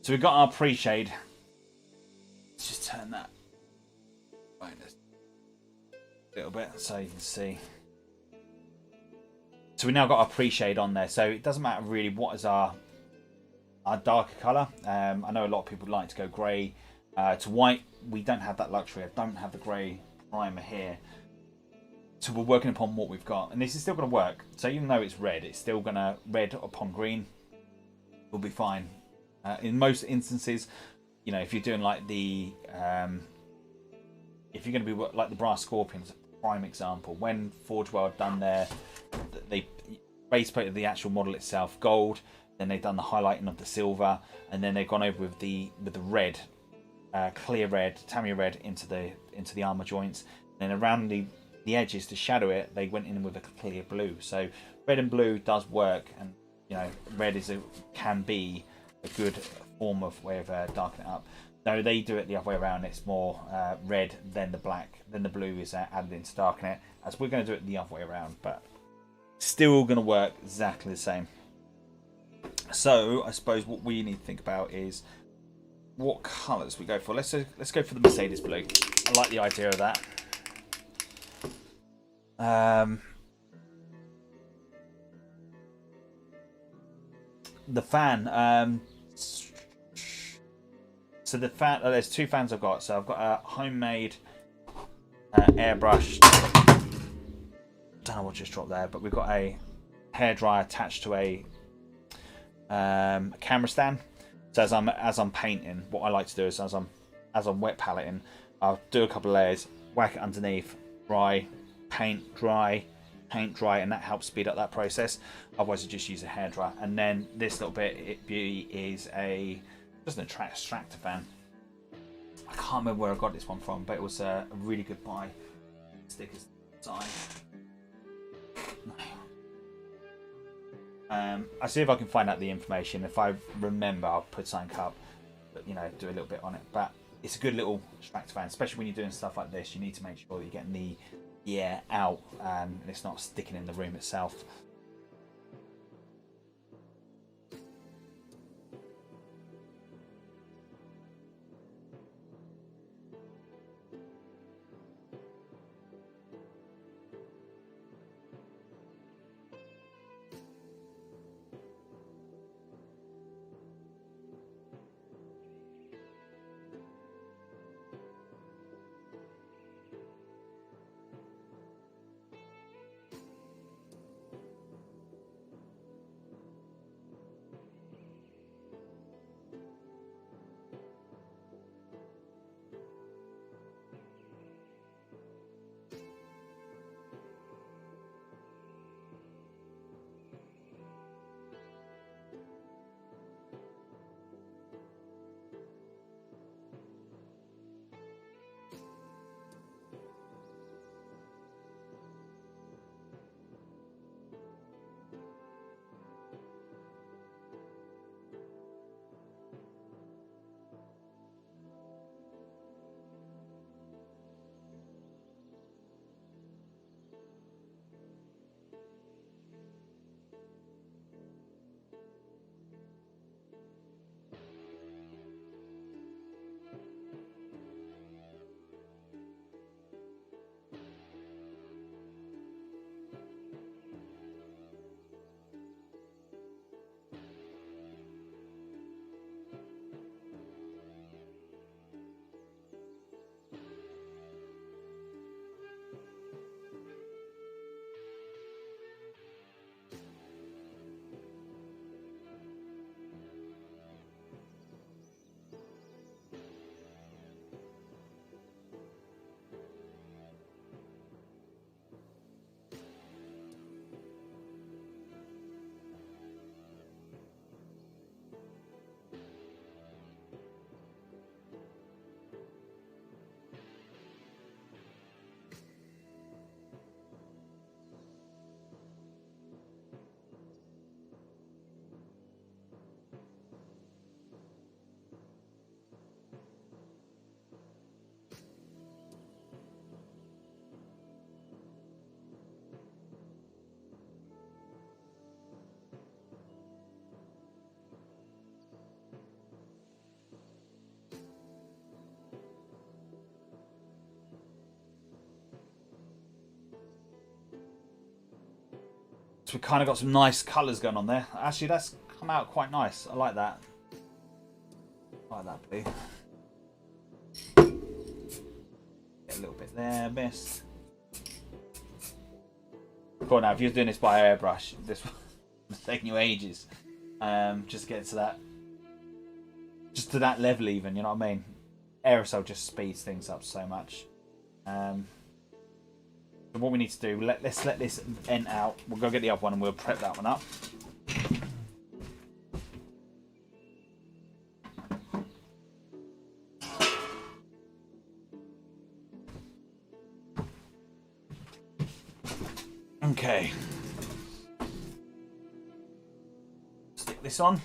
So we've got our pre-shade. Let's just turn that a little bit so you can see. So we now got our pre-shade on there. So it doesn't matter really what is our darker colour. I know a lot of people like to go grey to white. We don't have that luxury. I don't have the grey primer here. So we're working upon what we've got. And this is still going to work. So even though it's red, it's still going to red upon green. We'll be fine. In most instances, you know, if you're doing like the if you're going to be like the Brass Scorpions, prime example, when Forge World done they base painted the actual model itself gold, Then they've done the highlighting of the silver, and then they've gone over with the red, clear red, Tamiya red into the armor joints. And then around the edges to shadow it, they went in with a clear blue. So red and blue does work, and red can be a good form of way of darkening it up. No, they do it the other way around. It's more red, then the black, then the blue is added in to darken it. As we're going to do it the other way around, but still going to work exactly the same. So I suppose what we need to think about is what colours we go for. Let's go for the Mercedes blue. I like the idea of that. The fan. So the fan. There's two fans I've got. So I've got a homemade airbrush. Don't know what just dropped there, but we've got a hairdryer attached to a camera stand. So as I'm painting, what I like to do is as I'm wet paletting, I'll do a couple of layers, whack it underneath, dry, paint, dry, paint, dry, and that helps speed up that process. Otherwise, I just use a hairdryer. And then this little bit beauty is just an extractor fan. I can't remember where I got this one from, but it was a really good buy. Stickers inside. I'll see if I can find out the information. If I remember, I'll put something up, but do a little bit on it. But it's a good little extractor fan, especially when you're doing stuff like this. You need to make sure that you're getting the air out and it's not sticking in the room itself. So we've kind of got some nice colours going on there. Actually, that's come out quite nice. I like that. I like that blue. Get a little bit there, missed. Cool. Now, if you're doing this by airbrush, this was taking you ages. Just to get to that, just to that level, even. You know what I mean? Aerosol just speeds things up so much. So what we need to do, let's let this end out. We'll go get the other one and we'll prep that one up. Okay. Stick this on.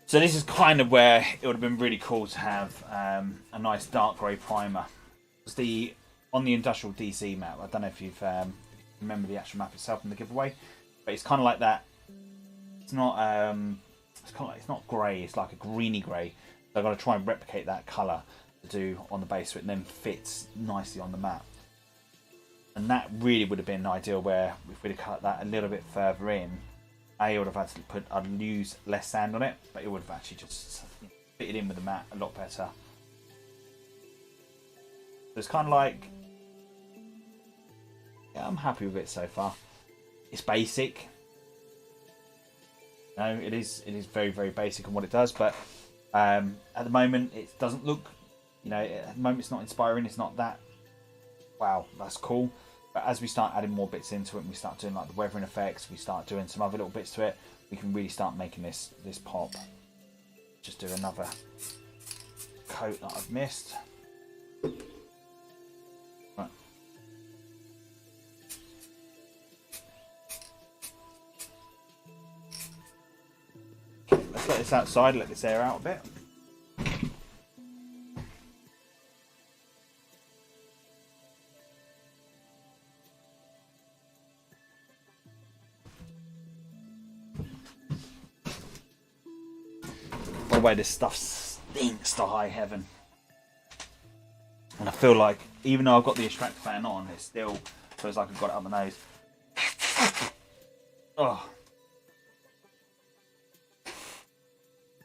So this is kind of where it would have been really cool to have a nice dark grey primer. It's on the Industrial DC map. I don't know if you've remember the actual map itself in the giveaway, but it's kind of like that. It's not it's not grey. It's like a greeny grey. So I've got to try and replicate that colour to do on the base, so it then fits nicely on the map. And that really would have been ideal, where if we'd have cut that a little bit further in, I would have had to I'd use less sand on it, but it would have actually just fitted in with the mat a lot better. So it's kind of like, yeah, I'm happy with it so far. It's basic. No, it is very, very basic on what it does, but at the moment it doesn't look, at the moment it's not inspiring. It's not that, wow, that's cool. But as we start adding more bits into it, and we start doing like the weathering effects, we start doing some other little bits to it, we can really start making this pop. Just do another coat that I've missed. Right. Okay, let's let this outside, let this air out a bit. By the way, this stuff stinks to high heaven. And I feel like, even though I've got the extractor fan on, it still feels like I've got it up my nose. Oh.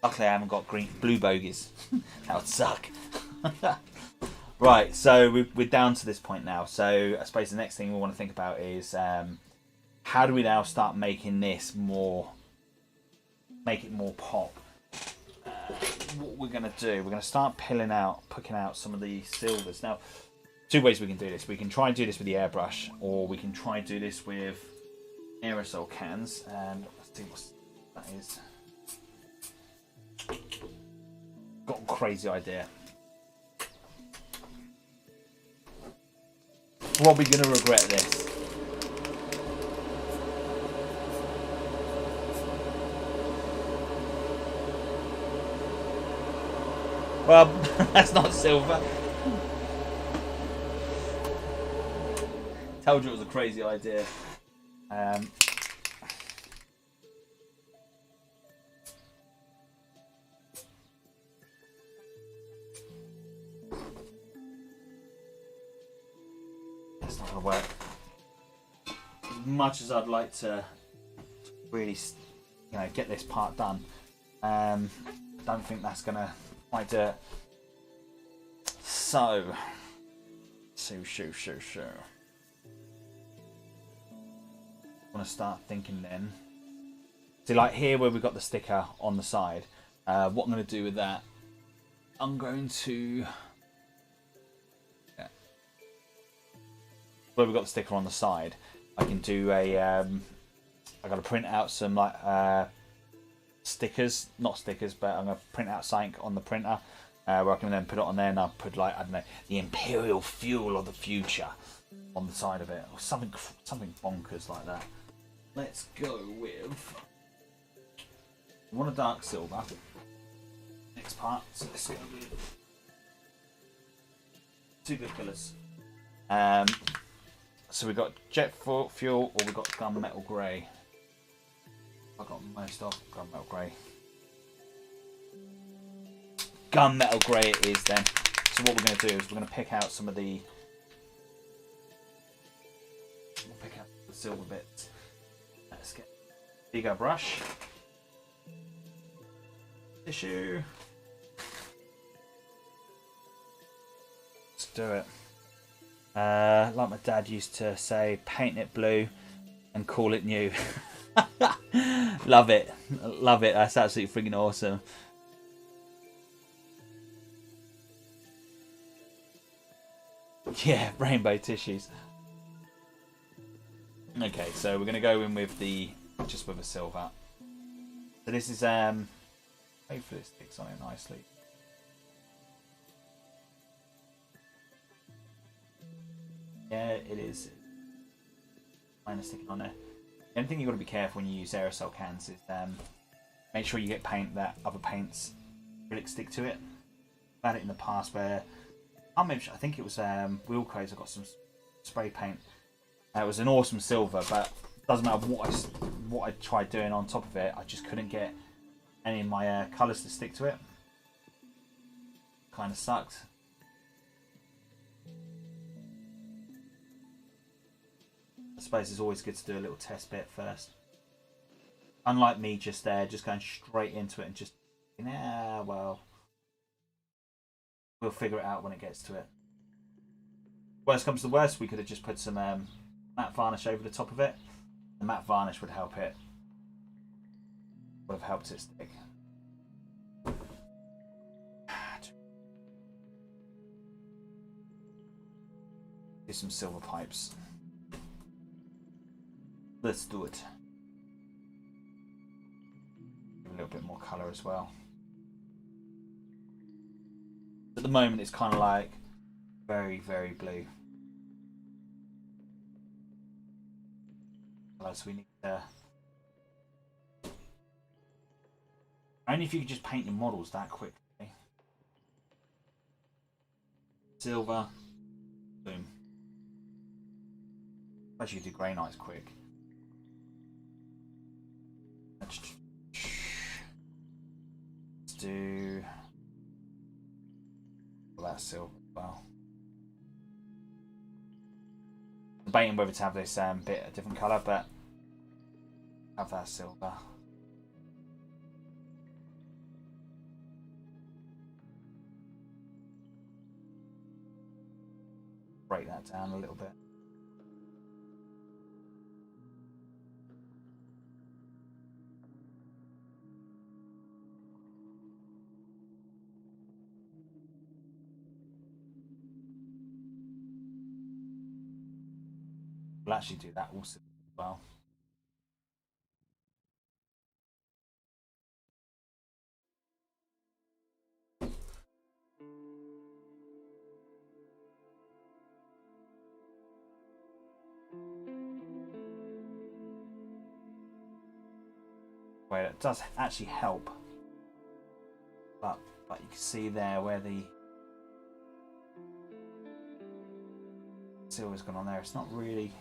Luckily I haven't got blue bogies. That would suck. Right, so we're down to this point now. So I suppose the next thing we want to think about is how do we now start making this make it more pop. What we're going to do, we're going to start picking out some of the silvers. Now, two ways we can do this. We can try and do this with the airbrush, or we can try and do this with aerosol cans. Let's see what that is. Got a crazy idea. Probably going to regret this. Well, that's not silver. Told you it was a crazy idea. That's not going to work. As much as I'd like to really, get this part done, I don't think that's going to quite do it. So. I want to start thinking then. See, like here where we've got the sticker on the side, what I'm going to do with that, I'm going to, where we've got the sticker on the side, I can do a, I got to print out some like stickers, not stickers, but I'm going to print out something on the printer where I can then put it on there, and I'll put, like, I don't know, the Imperial Fuel of the Future on the side of it, or something bonkers like that. Let's go with, I want a dark silver. Next part, so this is going to be two good colours. So we've got jet fuel, or we've got gunmetal grey. I got most of gunmetal grey. Gunmetal grey it is then. So what we're going to do is we're going to pick out some of the. We'll pick out the silver bits. Let's get a bigger brush. Tissue. Let's do it. Like my dad used to say, paint it blue and call it new. Love it. Love it. That's absolutely freaking awesome. Yeah, rainbow tissues. Okay, so we're going to go in with just with a silver. So this is, hopefully it sticks on it nicely. Yeah, it is. Kind of sticking on there. The only thing you've got to be careful when you use aerosol cans is make sure you get paint that other paints really stick to it. I've had it in the past where I think it was wheel codes. I got some spray paint. It was an awesome silver, but it doesn't matter what I tried doing on top of it. I just couldn't get any of my colours to stick to it. Kind of sucked. I suppose it's always good to do a little test bit first. Unlike me just going straight into it and just, yeah, well, we'll figure it out when it gets to it. Worst comes to worst, we could have just put some matte varnish over the top of it. The matte varnish would help it. Would have helped it stick. Do some silver pipes. Let's do it. Give a little bit more colour as well. At the moment, it's kind of like very, very blue. So we need to. Only if you could just paint your models that quickly. Silver. Boom. Especially you do grey nights quick. Let's do that silver as well. Debating whether to have this bit a different colour, but have that silver. Break that down a little bit. We'll actually do that also as well. Where it does actually help, but you can see there where the silver's gone on there. It's not really.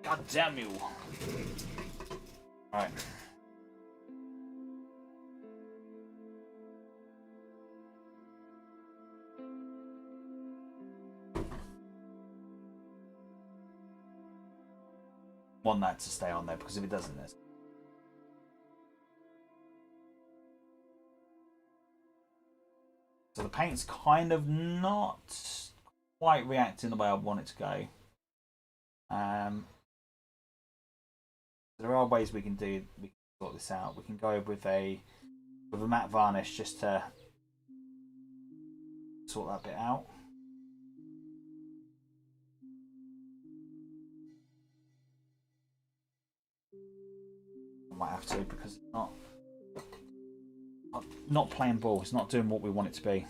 God damn you! All right. Want that to stay on there because if it doesn't, this. So the paint's kind of not quite reacting the way I want it to go. There are ways we can sort this out. We can go with a matte varnish just to sort that bit out. I might have to because it's not playing ball. It's not doing what we want it to be.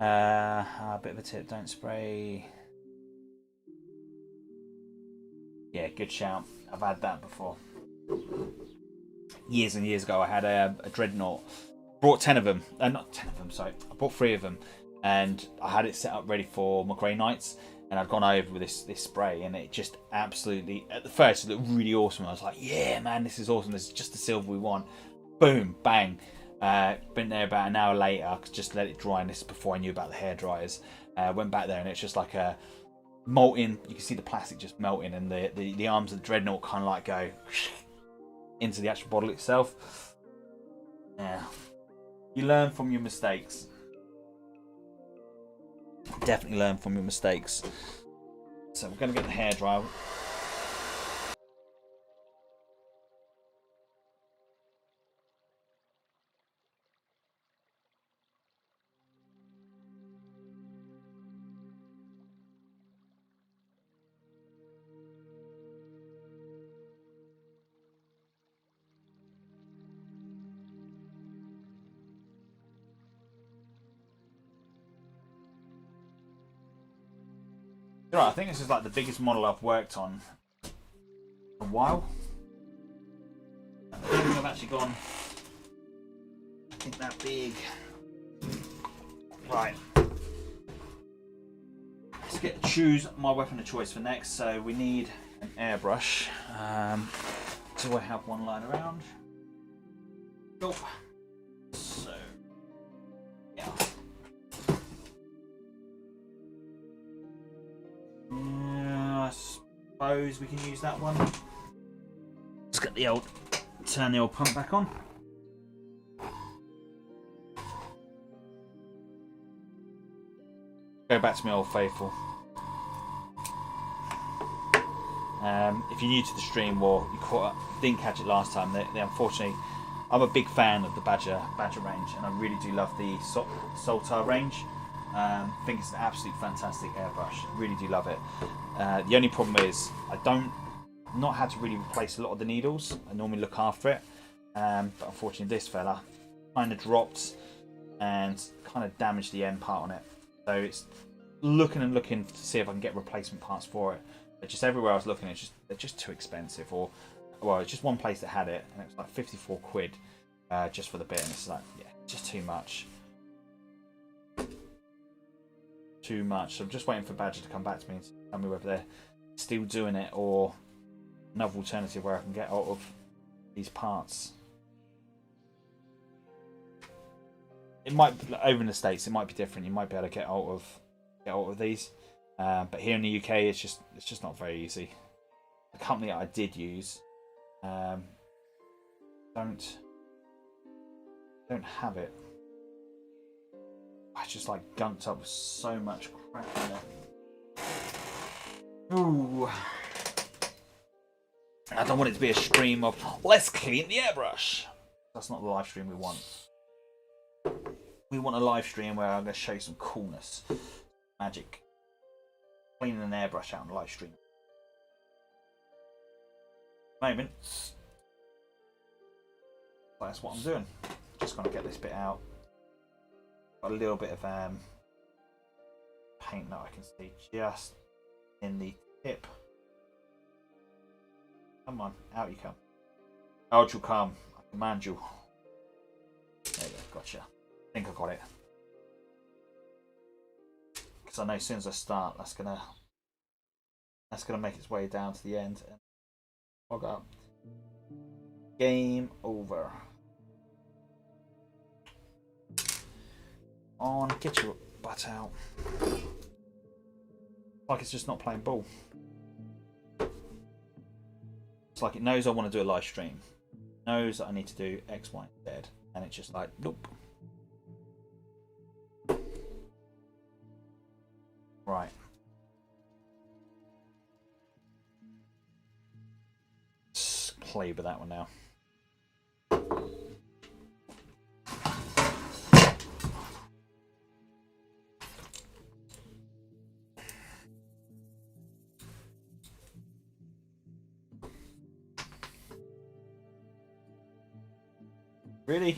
A bit of a tip: don't spray. Yeah, good shout. I've had that before. Years and years ago, I had a dreadnought. Brought 10 of them. Not 10 of them, sorry. I bought 3 of them. And I had it set up ready for my Grey Knights. And I'd gone over with this spray. And it just absolutely, at the first, it looked really awesome. I was like, yeah, man, this is awesome. This is just the silver we want. Boom, bang. Been there about an hour later. Just let it dry. And this is before I knew about the hair dryers. Went back there and it's just like a molten. You can see the plastic just melting. And the arms of the dreadnought kind of like go into the actual bottle itself. Yeah. You learn from your mistakes. Definitely learn from your mistakes. So we're going to get the hairdryer. Right, I think this is like the biggest model I've worked on in a while. I don't think I've actually gone, I think, that big. Right. Let's choose my weapon of choice for next. So we need an airbrush. Do I have one lying around? Nope. So, yeah. I suppose we can use that one. Let's get the old, turn the old pump back on. Go back to my old faithful. If you're new to the stream or you didn't catch it last time, they unfortunately, I'm a big fan of the Badger range, and I really do love the Soltar range. I think it's an absolute fantastic airbrush. Really do love it. The only problem is I've not had to really replace a lot of the needles. I normally look after it, but unfortunately this fella kind of dropped and kind of damaged the end part on it. So it's looking to see if I can get replacement parts for it. But just everywhere I was looking, they're just too expensive. Or, well, it's just one place that had it, and it was like 54 quid just for the bit, and it's like, yeah, just too much. Too much. So I'm just waiting for Badger to come back to me and tell me whether they're still doing it or another alternative where I can get out of these parts. It might, over in the States, it might be different. You might be able to get out of these, but here in the UK, it's just not very easy. The company that I did use don't have it. It's just like gunked up with so much crap in there. Ooh. I don't want it to be a stream of let's clean the airbrush. That's not the live stream we want. We want a live stream where I'm going to show you some coolness, magic, cleaning an airbrush out on the live stream. Moment. That's what I'm doing. Just going to get this bit out. Got a little bit of paint that I can see just in the tip. Come on, out you come. Out you come. I command you. There you go, gotcha. I think I got it. Because I know as soon as I start, that's gonna make its way down to the end and log up. Game over. On, get your butt out. Like it's just not playing ball. It's like it knows I want to do a live stream. It knows that I need to do X, Y, and Z. And it's just like, nope. Right. Let's play with that one now. Really?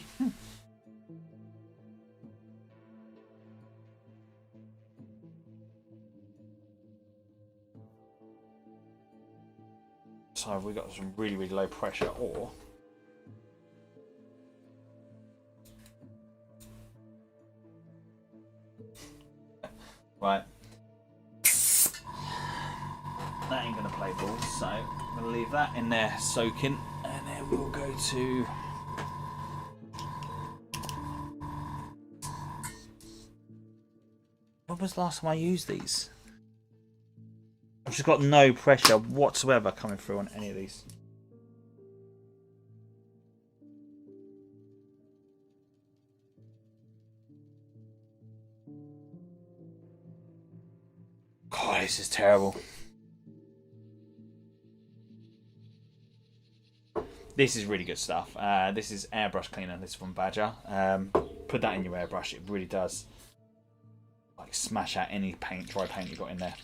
So we got some really, really low pressure, or right. That ain't gonna play ball, so I'm gonna leave that in there soaking, and then we'll go to when was the last time I used these? I've just got no pressure whatsoever coming through on any of these. God, this is terrible. This is really good stuff. This is airbrush cleaner. This is from Badger. Put that in your airbrush. It really does like smash out any paint, dry paint you got in there.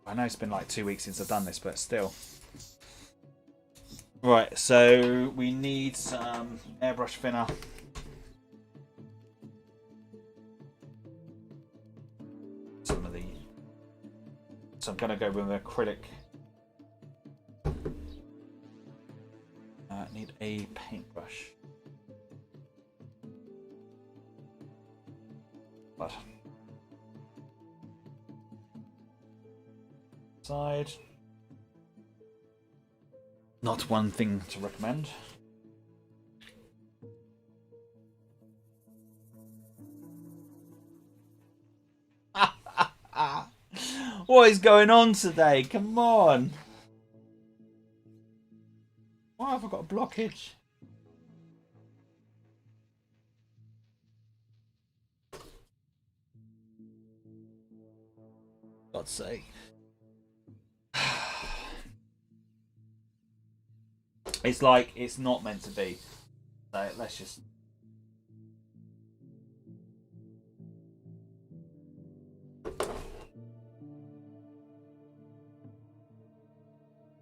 I know it's been like 2 weeks since I've done this, but still. Right, so we need some airbrush thinner. Some of the. So I'm gonna go with an acrylic. Need a paintbrush. But side. Not one thing to recommend. What is going on today? Come on. Why have I got a blockage? God's sake. It's like it's not meant to be. So let's just.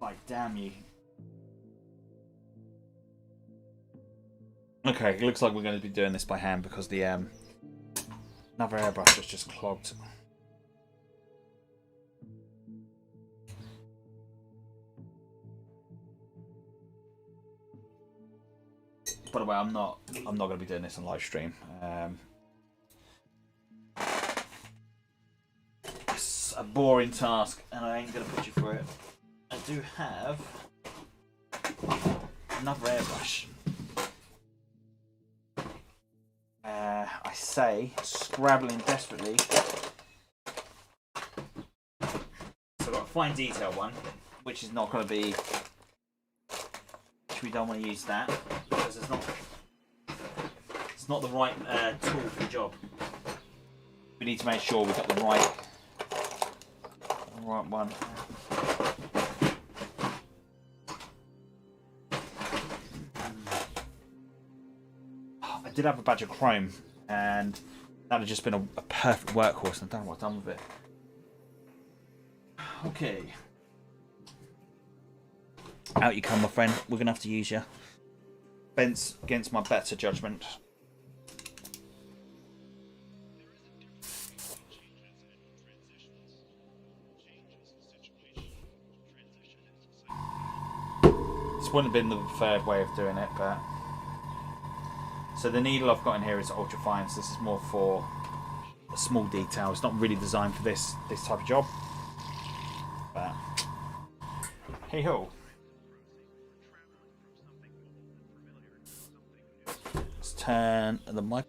Like, damn you. Okay, it looks like we're going to be doing this by hand because the another airbrush is just clogged. By the way, I'm not going to be doing this on live stream. It's a boring task, and I ain't going to put you through it. I do have another airbrush. I say scrabbling desperately. So I've got a fine detail one, which is not going to be. We don't want to use that because it's not the right tool for the job. We need to make sure we've got the right one. I did have a badge of chrome, and that had just been a perfect workhorse, and I don't know what I've done with it. Okay. Out you come, my friend. We're going to have to use you. Fence against my better judgment. This wouldn't have been the preferred way of doing it, but... So the needle I've got in here is ultra fine, so this is more for a small detail. It's not really designed for this type of job. But... Hey ho! Let's turn the mic.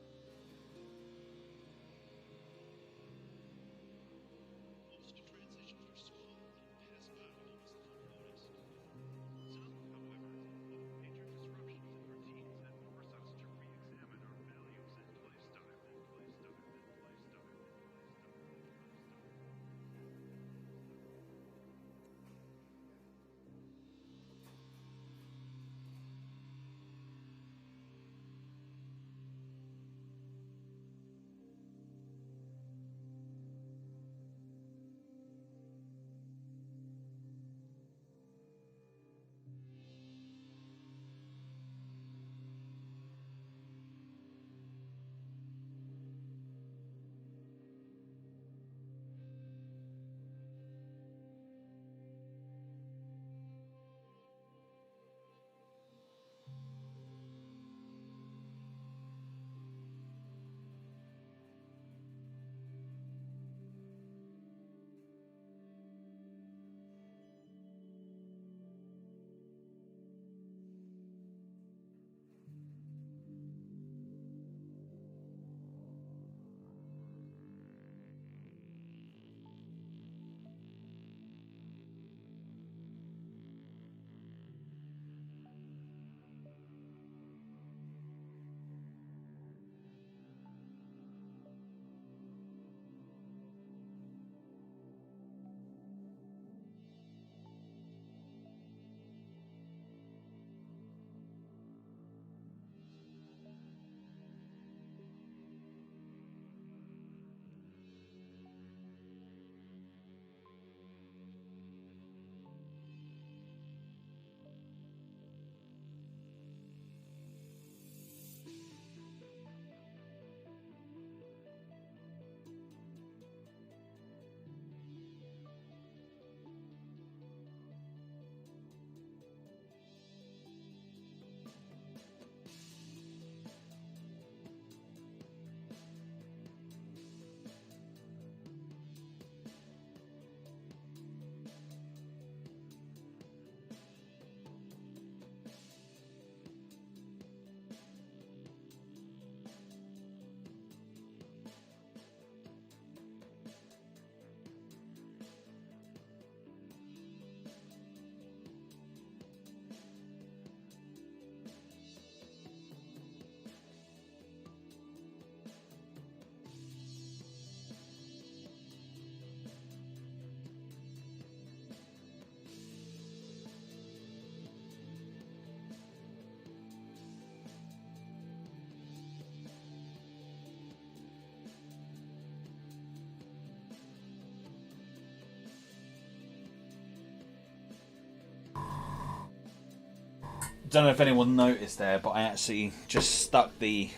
don't know if anyone noticed there, but I actually just stuck the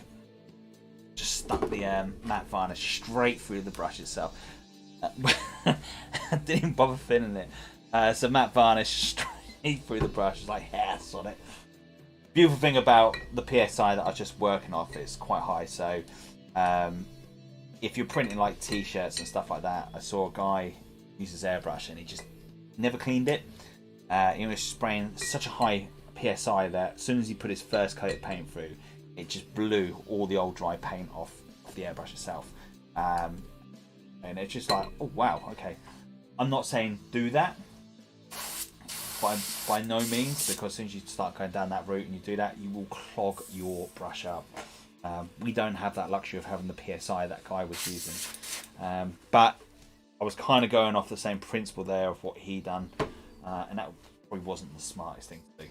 matte varnish straight through the brush itself. I didn't even bother filling it. So matte varnish straight through the brush, it's like hairs on it. Beautiful thing about the PSI that I was just working off is quite high, so if you're printing like t-shirts and stuff like that, I saw a guy use his airbrush and he just never cleaned it. He was spraying such a high PSI that as soon as he put his first coat of paint through, it just blew all the old dry paint off the airbrush itself. And it's just like, oh wow, okay. I'm not saying do that by no means, because as soon as you start going down that route and you do that, you will clog your brush up. We don't have that luxury of having the PSI that guy was using. But I was kind of going off the same principle there of what he done, and that probably wasn't the smartest thing to do.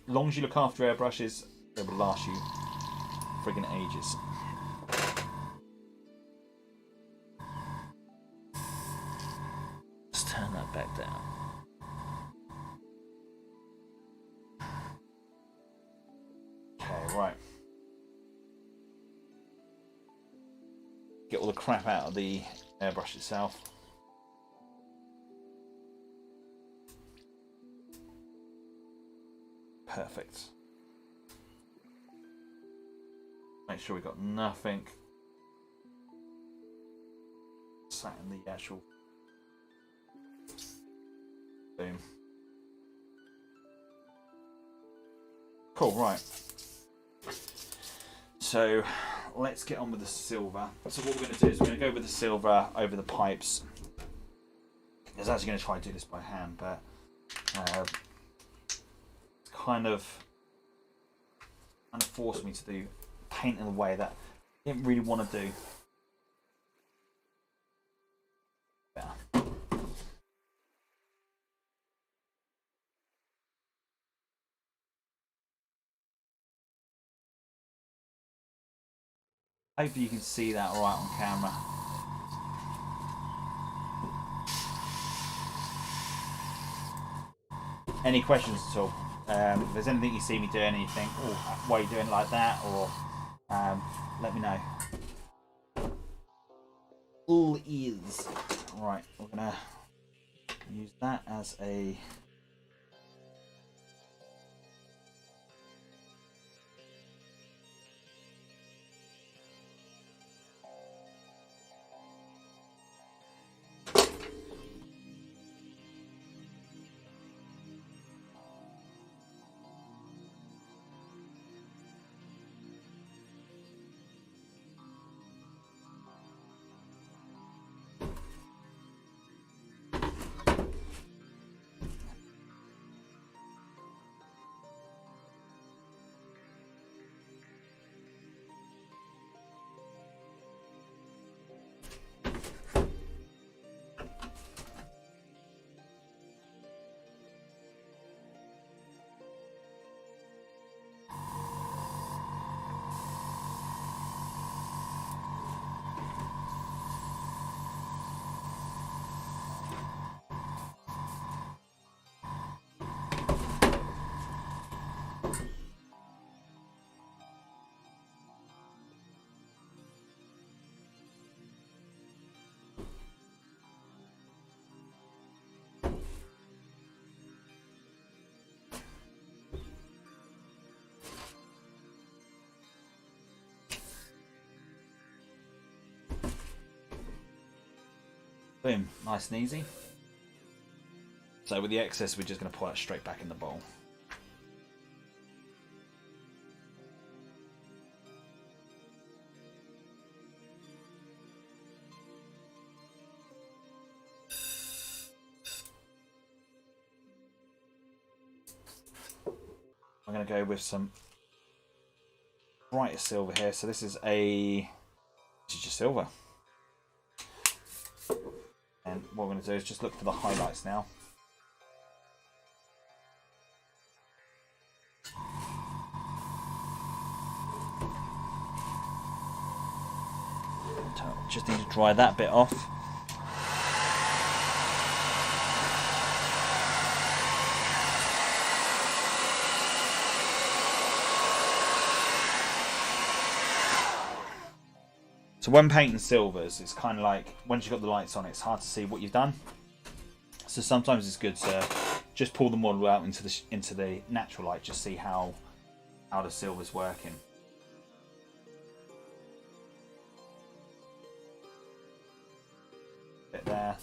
As long as you look after airbrushes, they will last you friggin' ages. Let's turn that back down. Okay, right. Get all the crap out of the airbrush itself. Perfect. Make sure we got nothing sat in the actual. Boom. Cool, right. So let's get on with the silver. So what we're going to do is we're going to go with the silver over the pipes. I was actually going to try and do this by hand, but it's kind of forced me to do paint in a way that I didn't really want to do. Yeah. Hopefully you can see that all right on camera. Any questions at all? If there's anything you see me doing and you think, oh, why are you doing like that? Or let me know. All ears. Right, we're going to use that as a... Boom, nice and easy. So with the excess, we're just going to pour it straight back in the bowl. I'm going to go with some brighter silver here. So this is just silver. And what we're going to do is just look for the highlights now. Just need to dry that bit off. So when painting silvers, it's kind of like once you've got the lights on, it's hard to see what you've done. So sometimes it's good to just pull the model out into the natural light, just see how the silver's working. Bit there.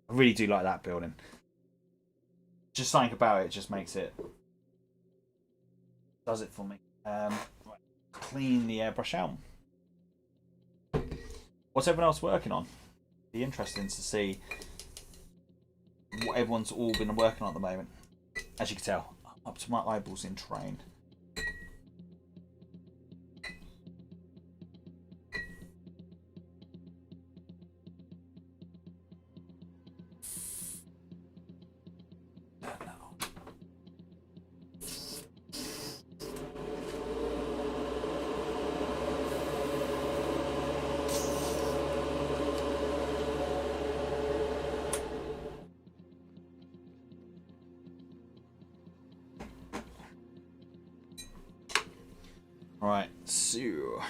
I really do like that building. Just something about it just makes it, does it for me. Right. Clean the airbrush out. What's everyone else working on? Be interesting to see what everyone's all been working on at the moment. As you can tell, I'm up to my eyeballs in train. Right, so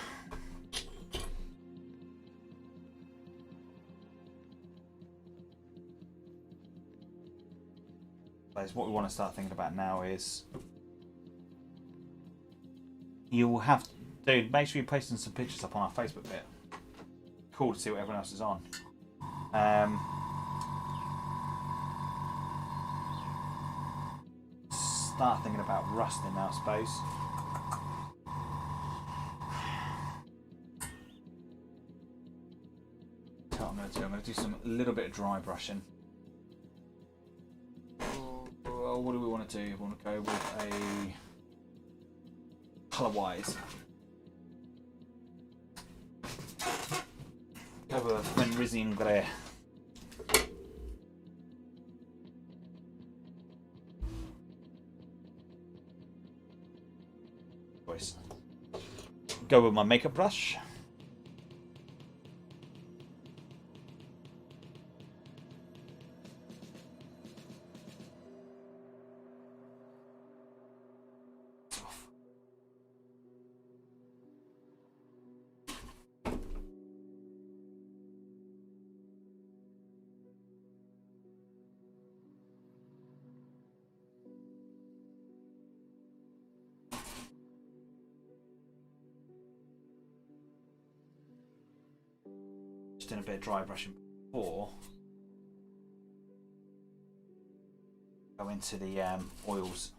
what we want to start thinking about now is you will have to, dude, make sure you're posting some pictures up on our Facebook bit. Cool to see what everyone else is on. Start thinking about rusting now, I suppose. I'm going to do a little bit of dry brushing. Well, what do we want to do? We want to go with a colour-wise. Go with Rizzian Grey. Go with my makeup brush. Just doing a bit of dry brushing before go into the oils.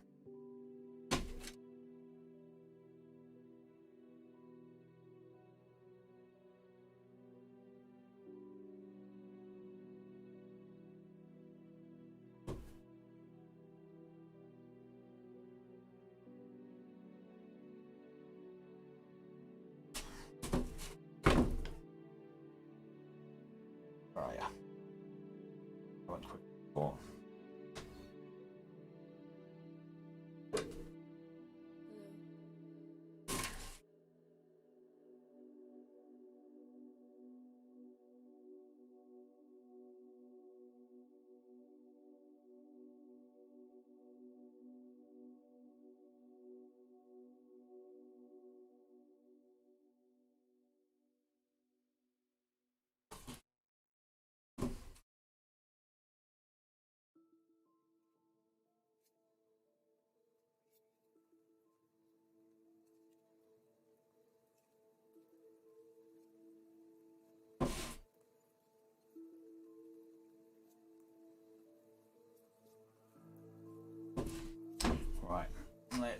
Right, yeah. I went quick before.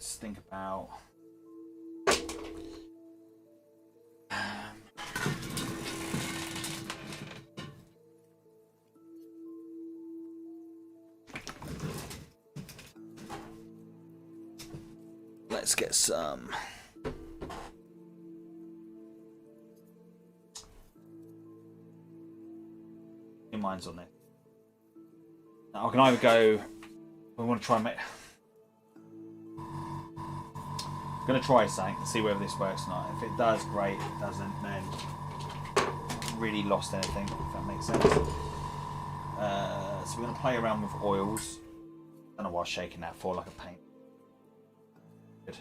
let's think about. Let's get some. Your mind's on it. Now I can either go. We want to try and make. I'm going to try something and see whether this works or not. If it does, great. If it doesn't, then I've really lost anything, if that makes sense. So we're going to play around with oils. I don't know why I was shaking that for, like a paint. Good.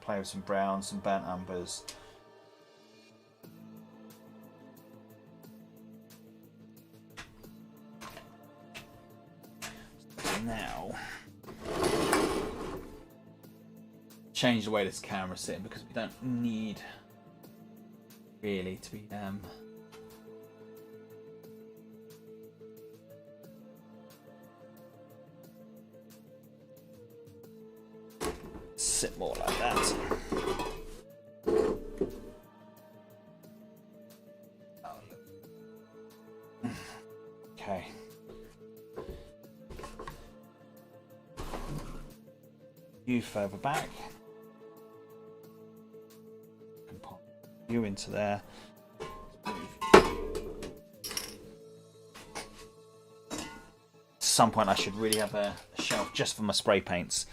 Play with some browns, some burnt umbers. Now change the way this camera's sitting because we don't need really to be sit more like that. Okay. You further back. Can pop you into there. At some point I should really have a shelf just for my spray paints.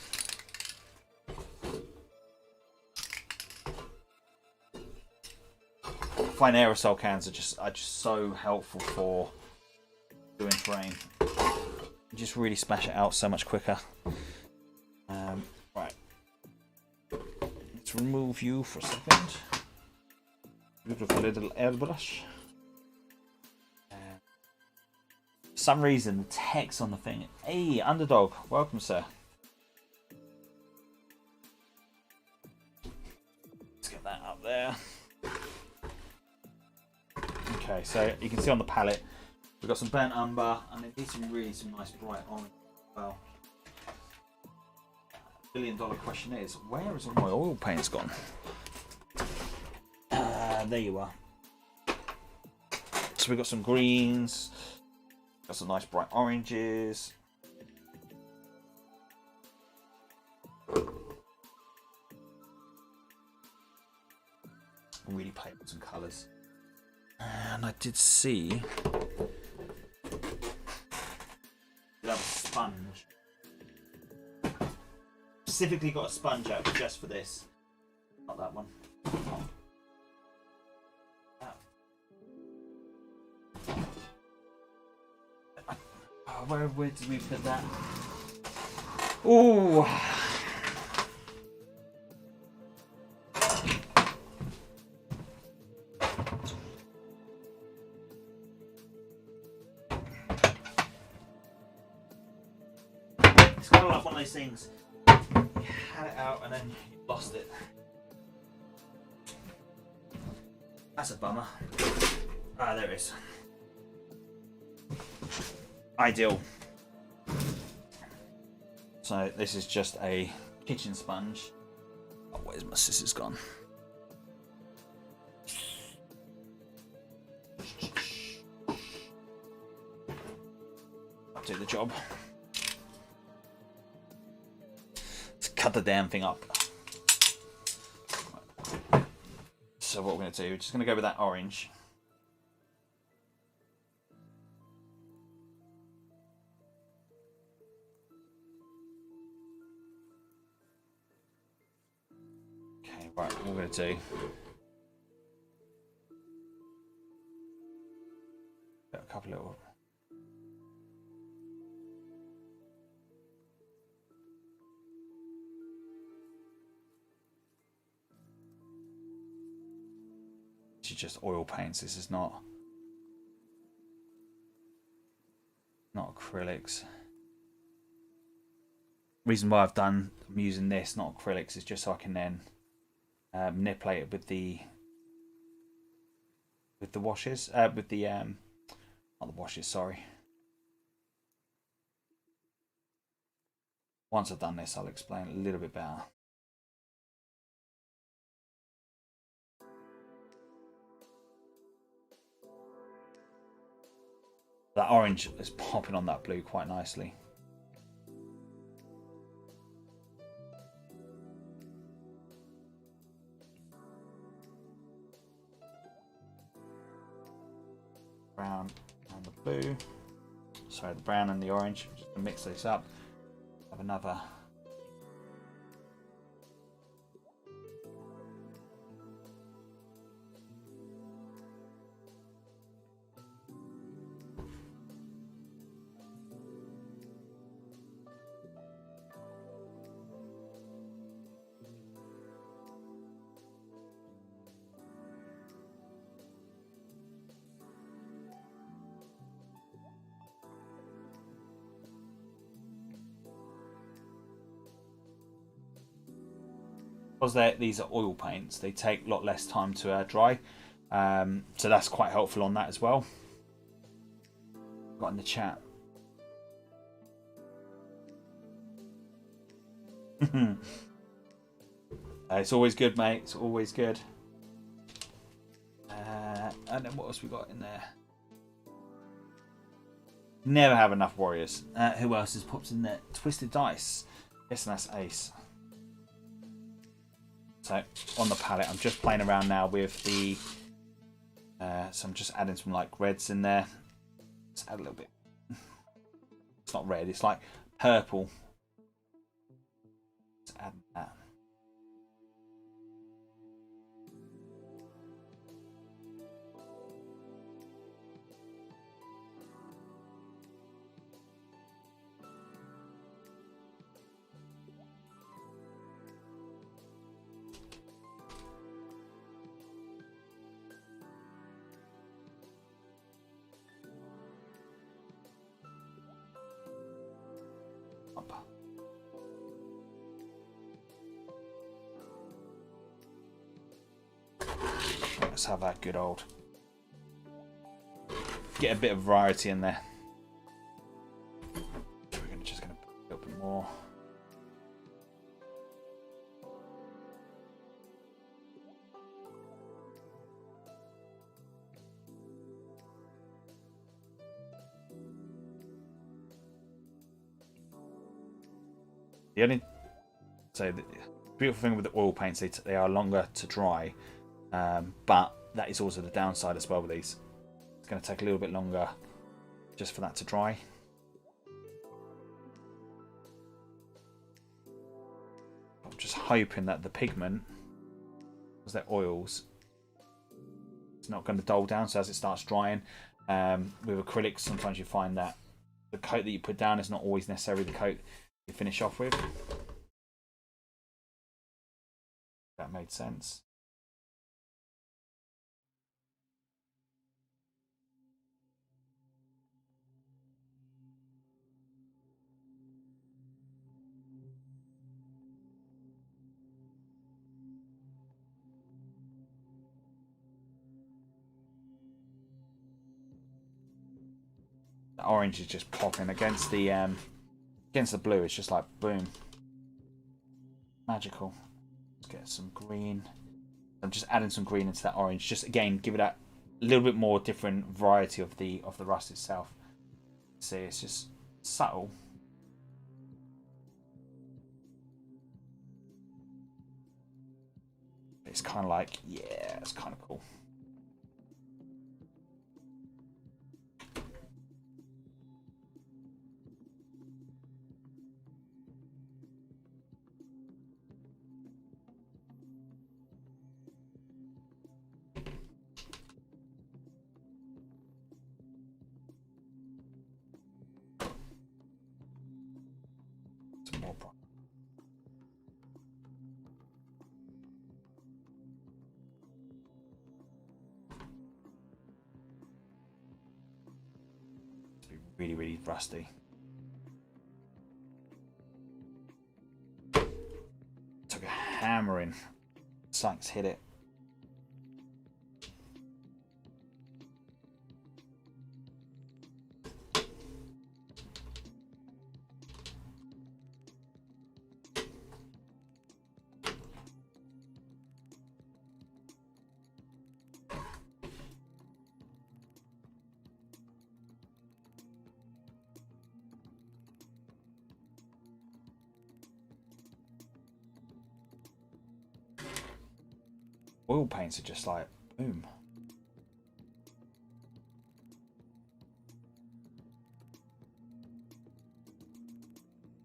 I find aerosol cans are just so helpful for doing terrain. You just really splash it out so much quicker. Right. Let's remove you for a second. Look with a little airbrush. For some reason, the text on the thing. Hey, Underdog, welcome, sir. Let's get that up there. Okay, so you can see on the palette, we've got some burnt umber, and it needs some nice bright orange as well. $1 billion question is, where has all my oil paints gone? There you are. So we've got some greens, got some nice bright oranges. Really play with some colours. And I did see you have a sponge. Specifically got a sponge out just for this. Not that one. Where did we put that? Ooh. It's kind of like one of those things. You had it out and then you lost it. That's a bummer. Ah, there it is. Ideal. So this is just a kitchen sponge. Oh, where's my scissors gone? I'll do the job. Let's cut the damn thing up. So what we're going to do, we're just going to go with that orange. Right, what we're going to do. Got a couple little. This is just oil paints. This is not acrylics. Reason why I'm using this, not acrylics, is just so I can then manipulate it with the with the washes, with the not the washes, sorry. Once I've done this, I'll explain a little bit better. That orange is popping on that blue quite nicely. Brown and the blue. Sorry, the brown and the orange. Just to mix this up. Have another. Because these are oil paints, they take a lot less time to dry, so that's quite helpful on that as well. Got in the chat. It's always good, mate. It's always good. And then what else we got in there? Never have enough warriors. Who else has popped in there? Twisted Dice. Yes, and that's Ace. So on the palette, I'm just playing around now with the. So I'm just adding some like reds in there. Let's add a little bit. It's not red. It's like purple. Let's add that. Let's have that good old. Get a bit of variety in there. We're just going to put a little bit more. The only the beautiful thing with the oil paints, they are longer to dry. But that is also the downside as well with these. It's going to take a little bit longer just for that to dry. I'm just hoping that the pigment, because they're oils, it's not going to dull down. So as it starts drying, with acrylics, sometimes you find that the coat that you put down is not always necessarily the coat you finish off with. That made sense. The orange is just popping against the blue. It's just like boom, magical. Let's get some green. I'm just adding some green into that orange. Just again, give it a little bit more different variety of the rust itself. See, it's just subtle. It's kind of like, yeah, it's kind of cool. Some more bright. Really, really rusty. Took a hammering. Something's hit it. Oil paints are just like, boom.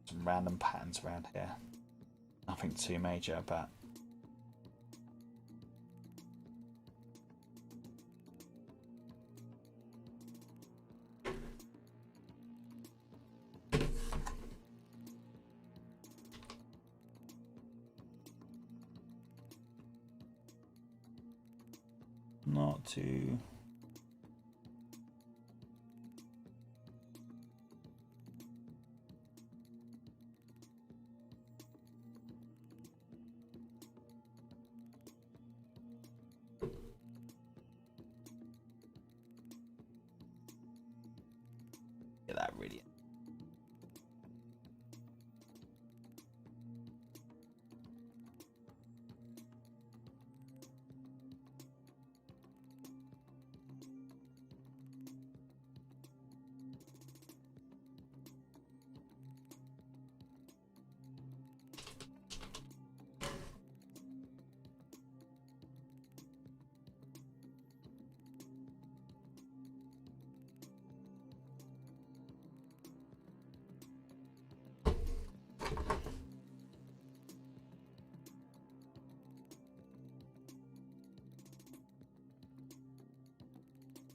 Some random patterns around here. Nothing too major, but not too. Get that really.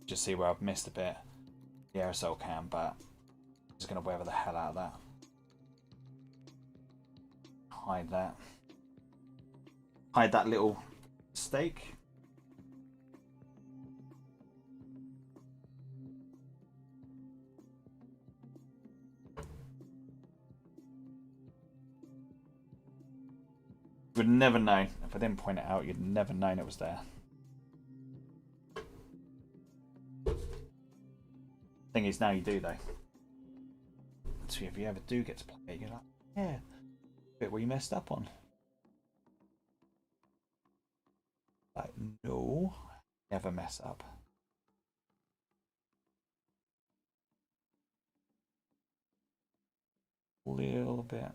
Just see where I've missed a bit. The aerosol can, but I'm just going to weather the hell out of that. Hide that. Hide that little stake. You would never know. If I didn't point it out, you'd never known it was there. Thing is, now you do though. So if you ever do get to play it, you're like, yeah, bit where you messed up on. Like, no, never mess up. A little bit.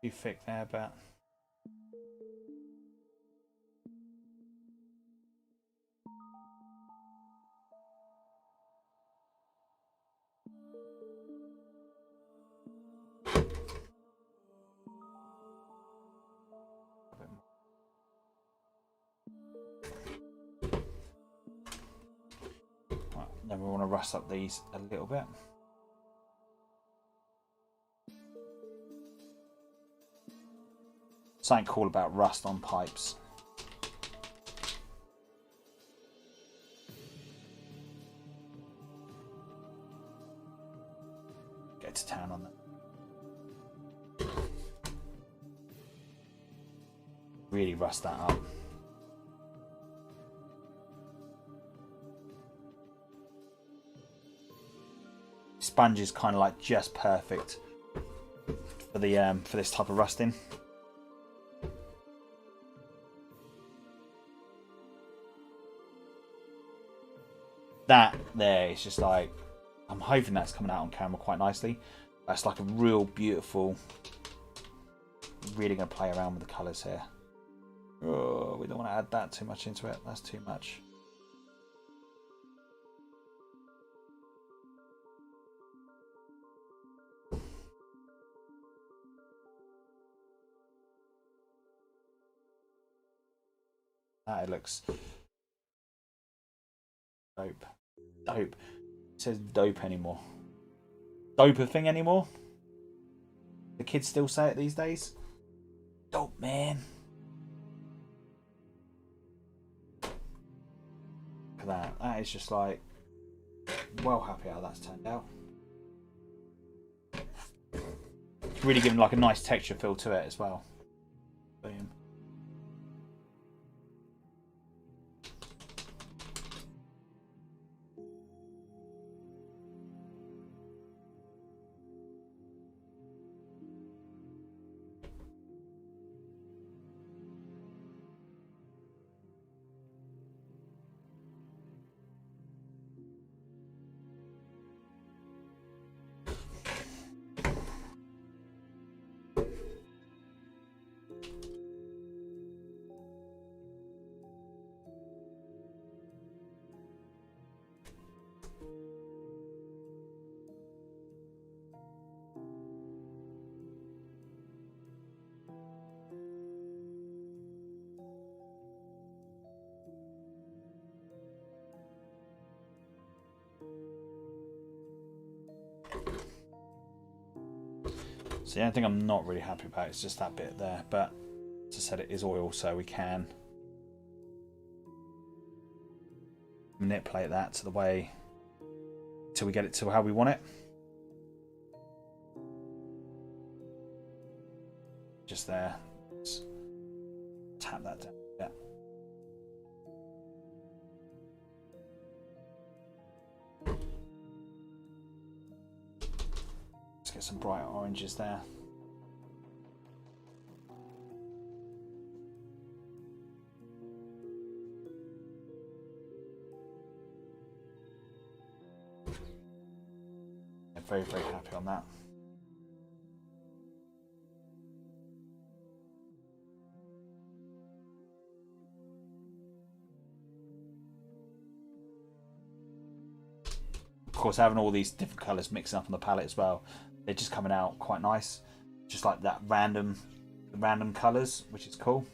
Too thick there, but right, then we want to rust up these a little bit. Something cool about rust on pipes. Get to town on that. Really rust that up. Sponge is kind of like just perfect for the for this type of rusting. That there is just like, I'm hoping that's coming out on camera quite nicely. That's like a real beautiful. Really going to play around with the colours here. Oh, we don't want to add that too much into it. That's too much. That looks dope. Dope. It says dope anymore. Dope a thing anymore? The kids still say it these days? Dope, man. Look at that. That is just like, well happy how that's turned out. It's really giving like a nice texture feel to it as well. Boom. So the only thing I'm not really happy about is just that bit there. But as I said, it is oil, so we can manipulate that to the way till we get it to how we want it. Just there. Let's tap that down. Yeah. Let's get some bright oranges there. Yeah, very, very happy on that. Of course, having all these different colours mixing up on the palette as well, they're just coming out quite nice. Just like that random colours, which is cool.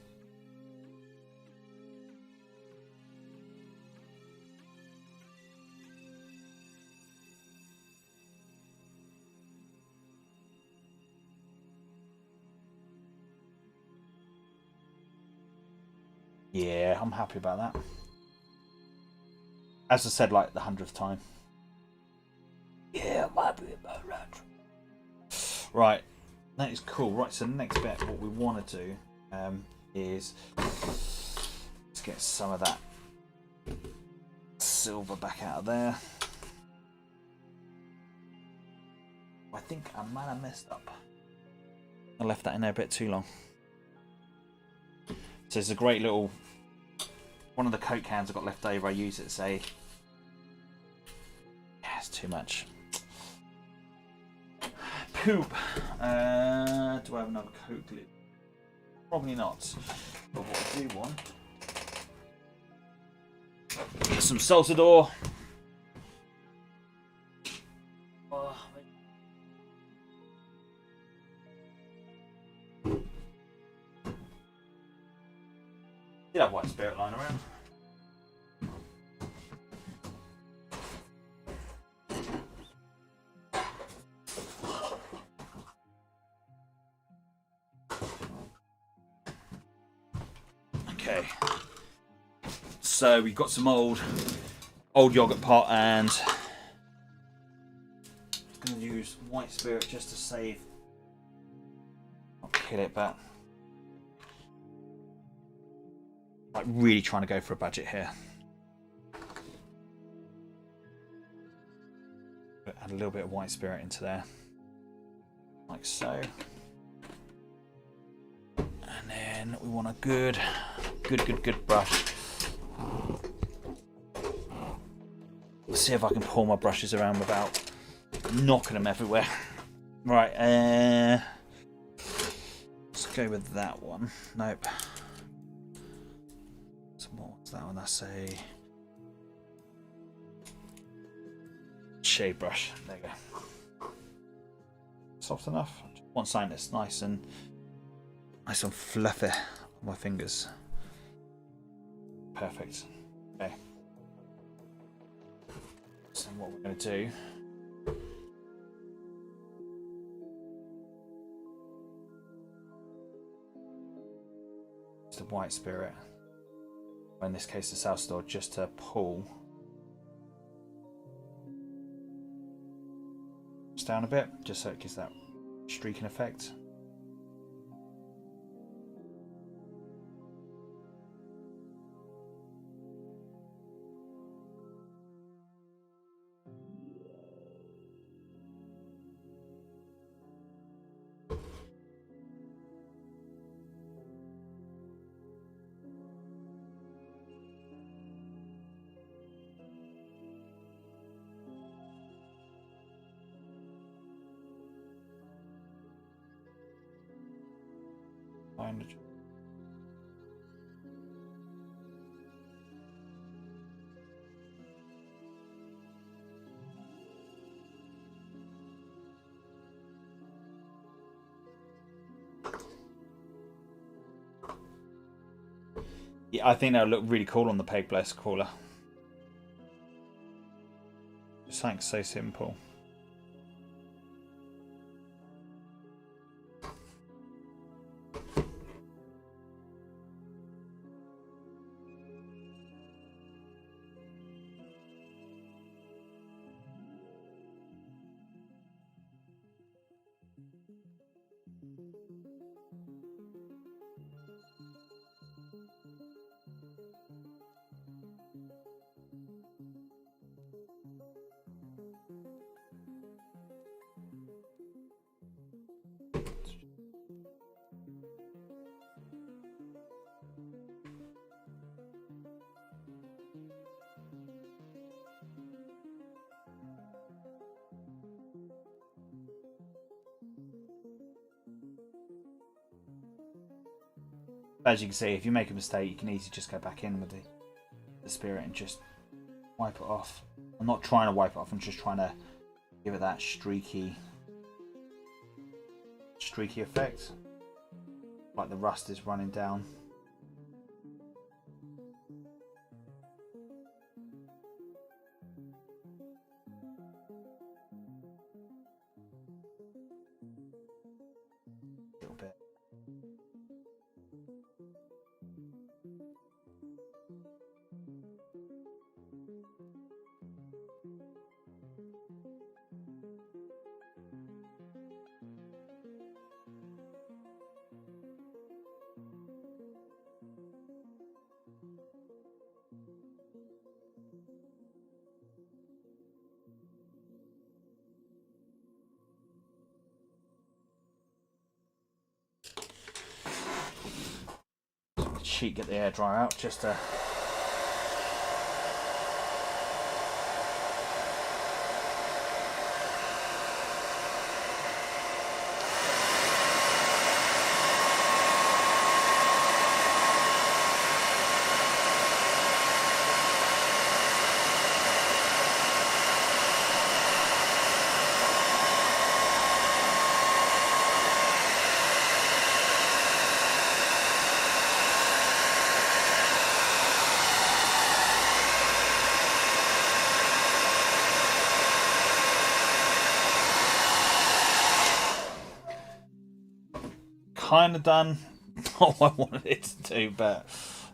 Yeah, I'm happy about that. As I said, like the 100th time. Yeah, I'm happy about that. Right, that is cool. Right, so the next bit, what we want to do is let's get some of that silver back out of there. I think I might have messed up. I left that in there a bit too long. So it's a great little one of the Coke cans I got left over. I use it to say, yeah, it's too much. Poop. Do I have another Coke lid? Probably not. But what I do want, some Salsador. Did have white spirit lying around. Okay, so we've got some old yogurt pot, and I'm going to use white spirit just to save, not kill it, but like really trying to go for a budget here. Add a little bit of white spirit into there, like so. And then we want a good brush. Let's see if I can pull my brushes around without knocking them everywhere. Right, let's go with that one. Nope. So what's that one? That's a shade brush. There you go. Soft enough. Just want something that's nice and fluffy on my fingers. Perfect. Okay. So what we're going to do is the white spirit, or in this case the Salsador, just to pull down a bit, just so it gives that streaking effect. Yeah, I think that'll look really cool on the Peg Bless crawler. Something so simple. As you can see, if you make a mistake, you can easily just go back in with the spirit and just wipe it off. I'm not trying to wipe it off, I'm just trying to give it that streaky effect. Like the rust is running down. A little bit. Sheet, get the air dryer out just to kind of done what I wanted it to do, but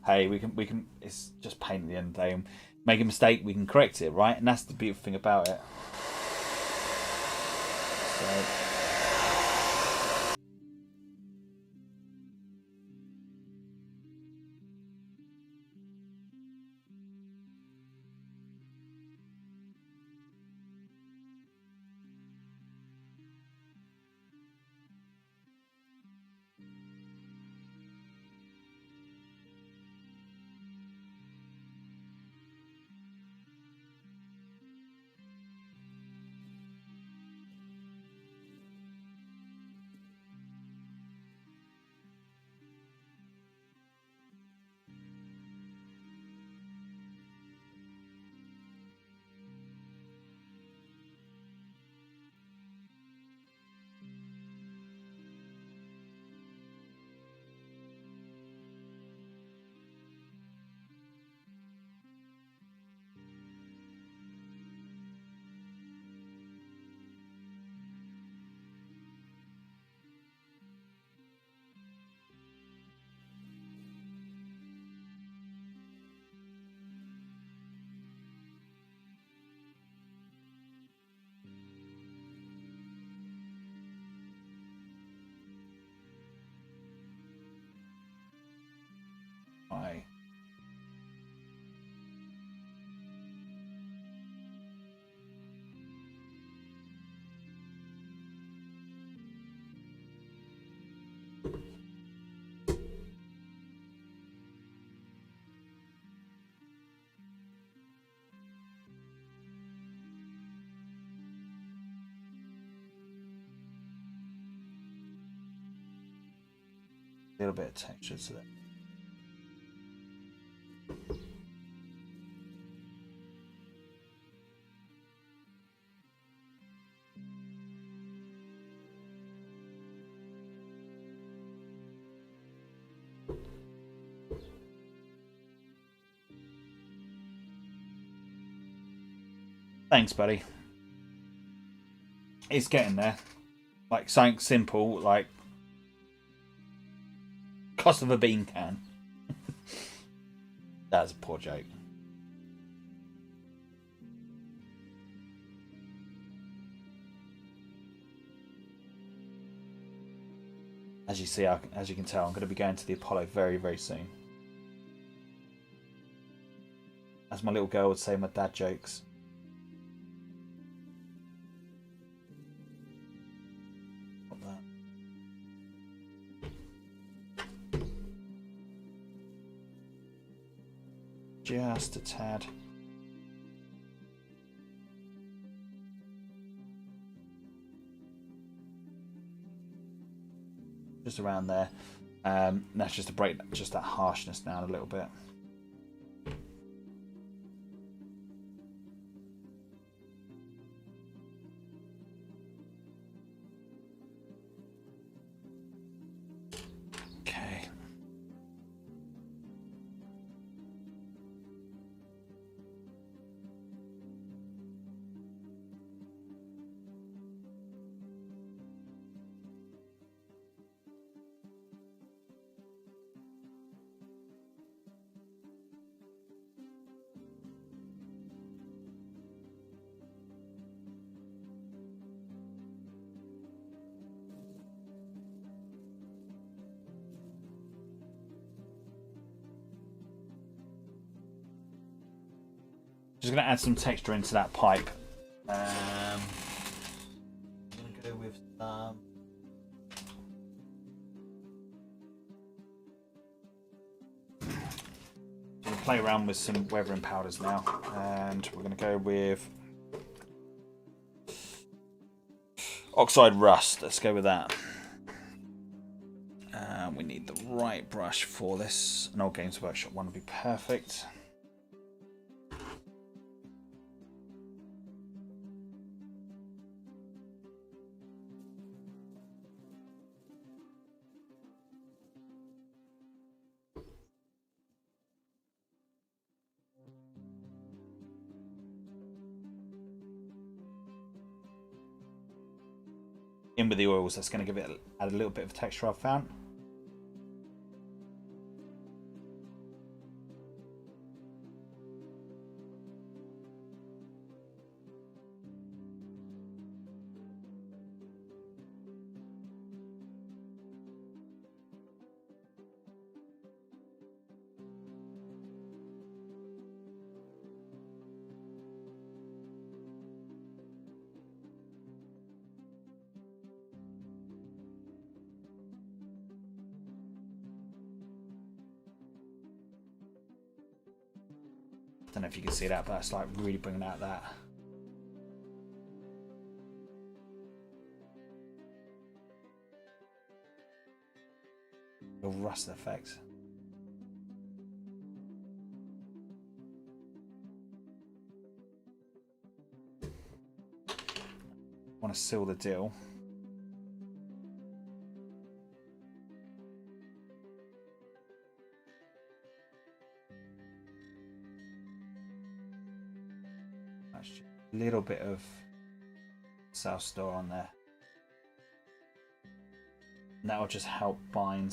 hey, we can. It's just pain at the end of the day. And make a mistake, we can correct it, right? And that's the beautiful thing about it. So. Aye. A little bit of texture to that. Thanks, buddy. It's getting there. Like something simple, like cost of a bean can. That's a poor joke. As you see, as you can tell, I'm going to be going to the Apollo very, very soon. As my little girl would say, my dad jokes. Not that. Just a tad. Just around there. That's just to break just that harshness down a little bit. Okay. Just going to add some texture into that pipe. I'm going to go with some. I'm going to play around with some weathering powders now, and we're going to go with oxide rust. Let's go with that. We need the right brush for this. An old Games Workshop one would be perfect. In with the oils, that's going to give it add a little bit of texture I've found. Don't know if you can see that, but that's like really bringing out that. The rust effect. Want to seal the deal. A little bit of South Store on there. And that will just help bind.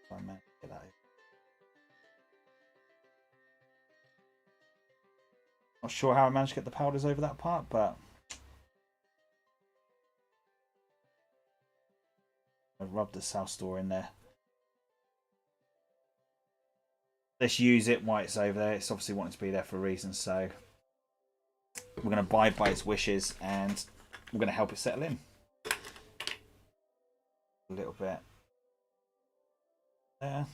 Sorry, man. Get that over. Not sure how I managed to get the powders over that part, but I rubbed the South Store in there. Let's use it while it's over there. It's obviously wanting to be there for a reason, so we're going to abide by its wishes and we're going to help it settle in. A little bit there.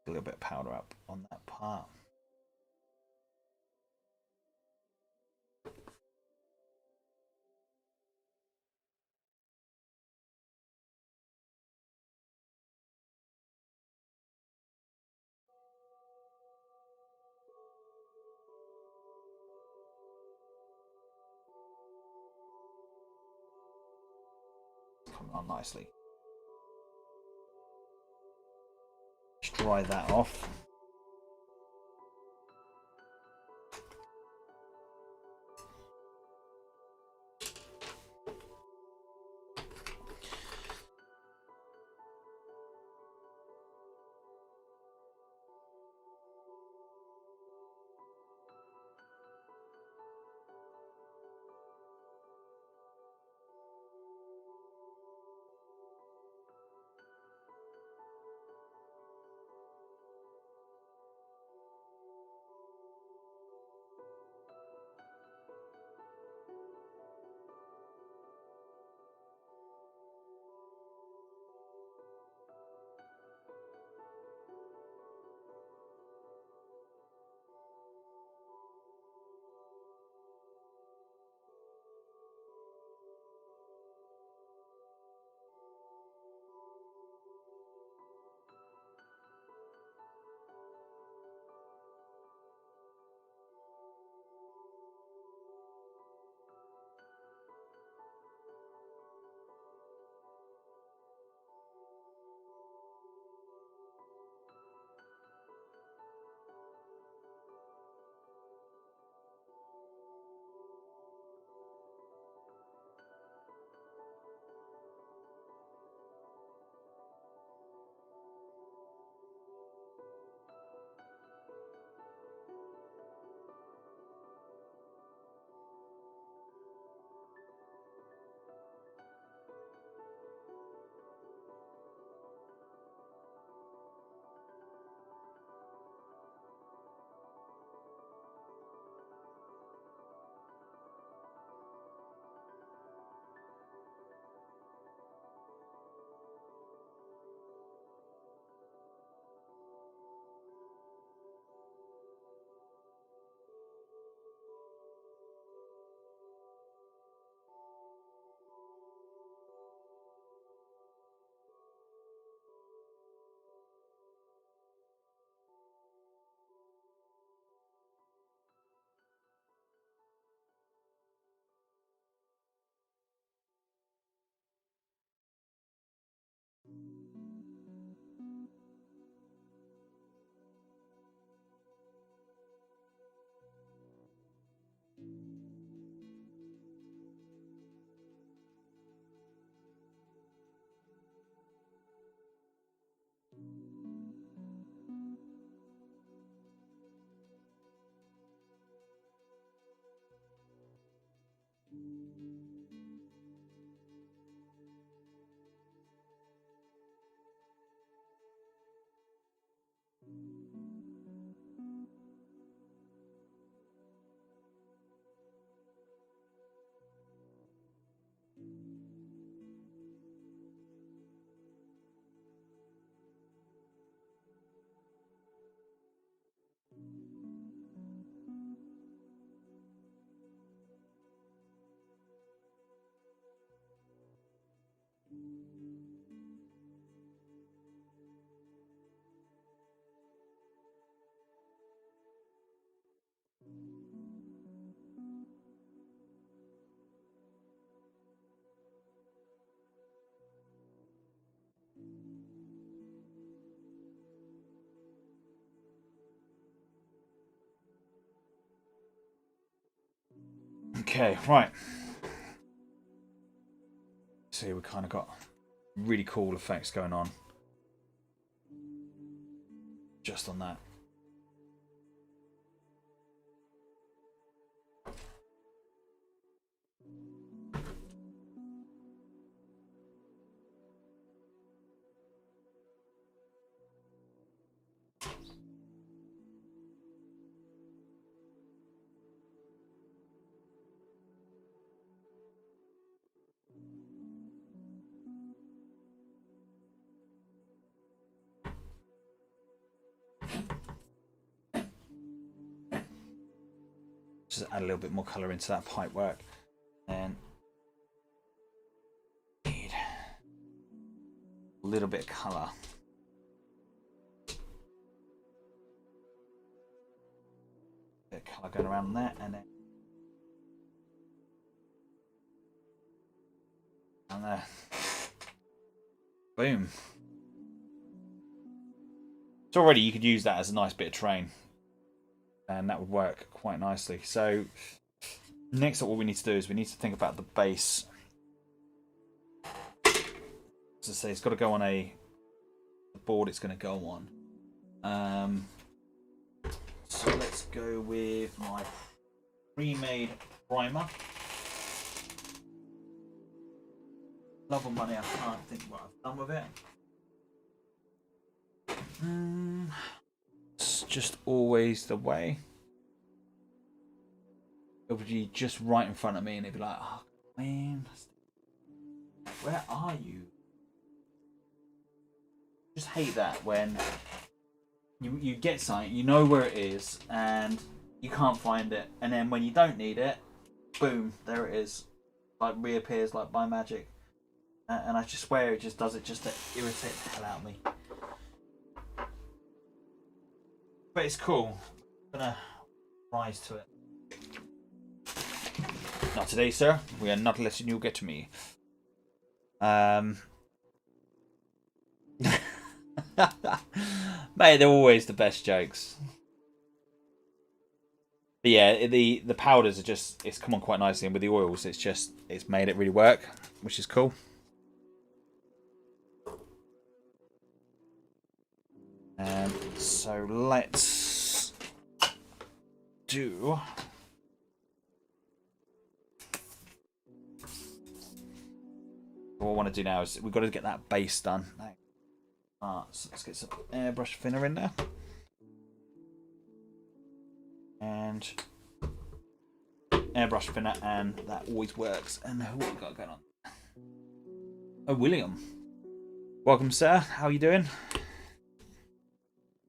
A little bit of powder up on that part. Coming on nicely. Just dry that off. Okay, right. See, we kind of got really cool effects going on just on that. Just add a little bit more colour into that pipe work, and need a little bit of colour. Bit of colour going around there, and then and there. Boom. So already you could use that as a nice bit of terrain, and that would work quite nicely. So next up, what we need to do is we need to think about the base. As I say, it's got to go on the board it's going to go on. So let's go with my pre-made primer. Love and money, I can't think what I've done with it. It's just always the way. It would be just right in front of me and it'd be like, oh man, where are you? Just hate that when you get something, you know where it is, and you can't find it, and then when you don't need it, boom, there it is, like reappears like by magic. And I just swear it just does it just to irritate the hell out of me. But it's cool. I'm gonna rise to it. Not today, sir. We are not letting you get to me. Mate, they're always the best jokes. But yeah, the powders are just, it's come on quite nicely, and with the oils it's made it really work, which is cool. So let's do what I want to do now is we've got to get that base done. So let's get some airbrush thinner in there. And airbrush thinner, and that always works. And what we got going on? Oh, William. Welcome, sir. How are you doing?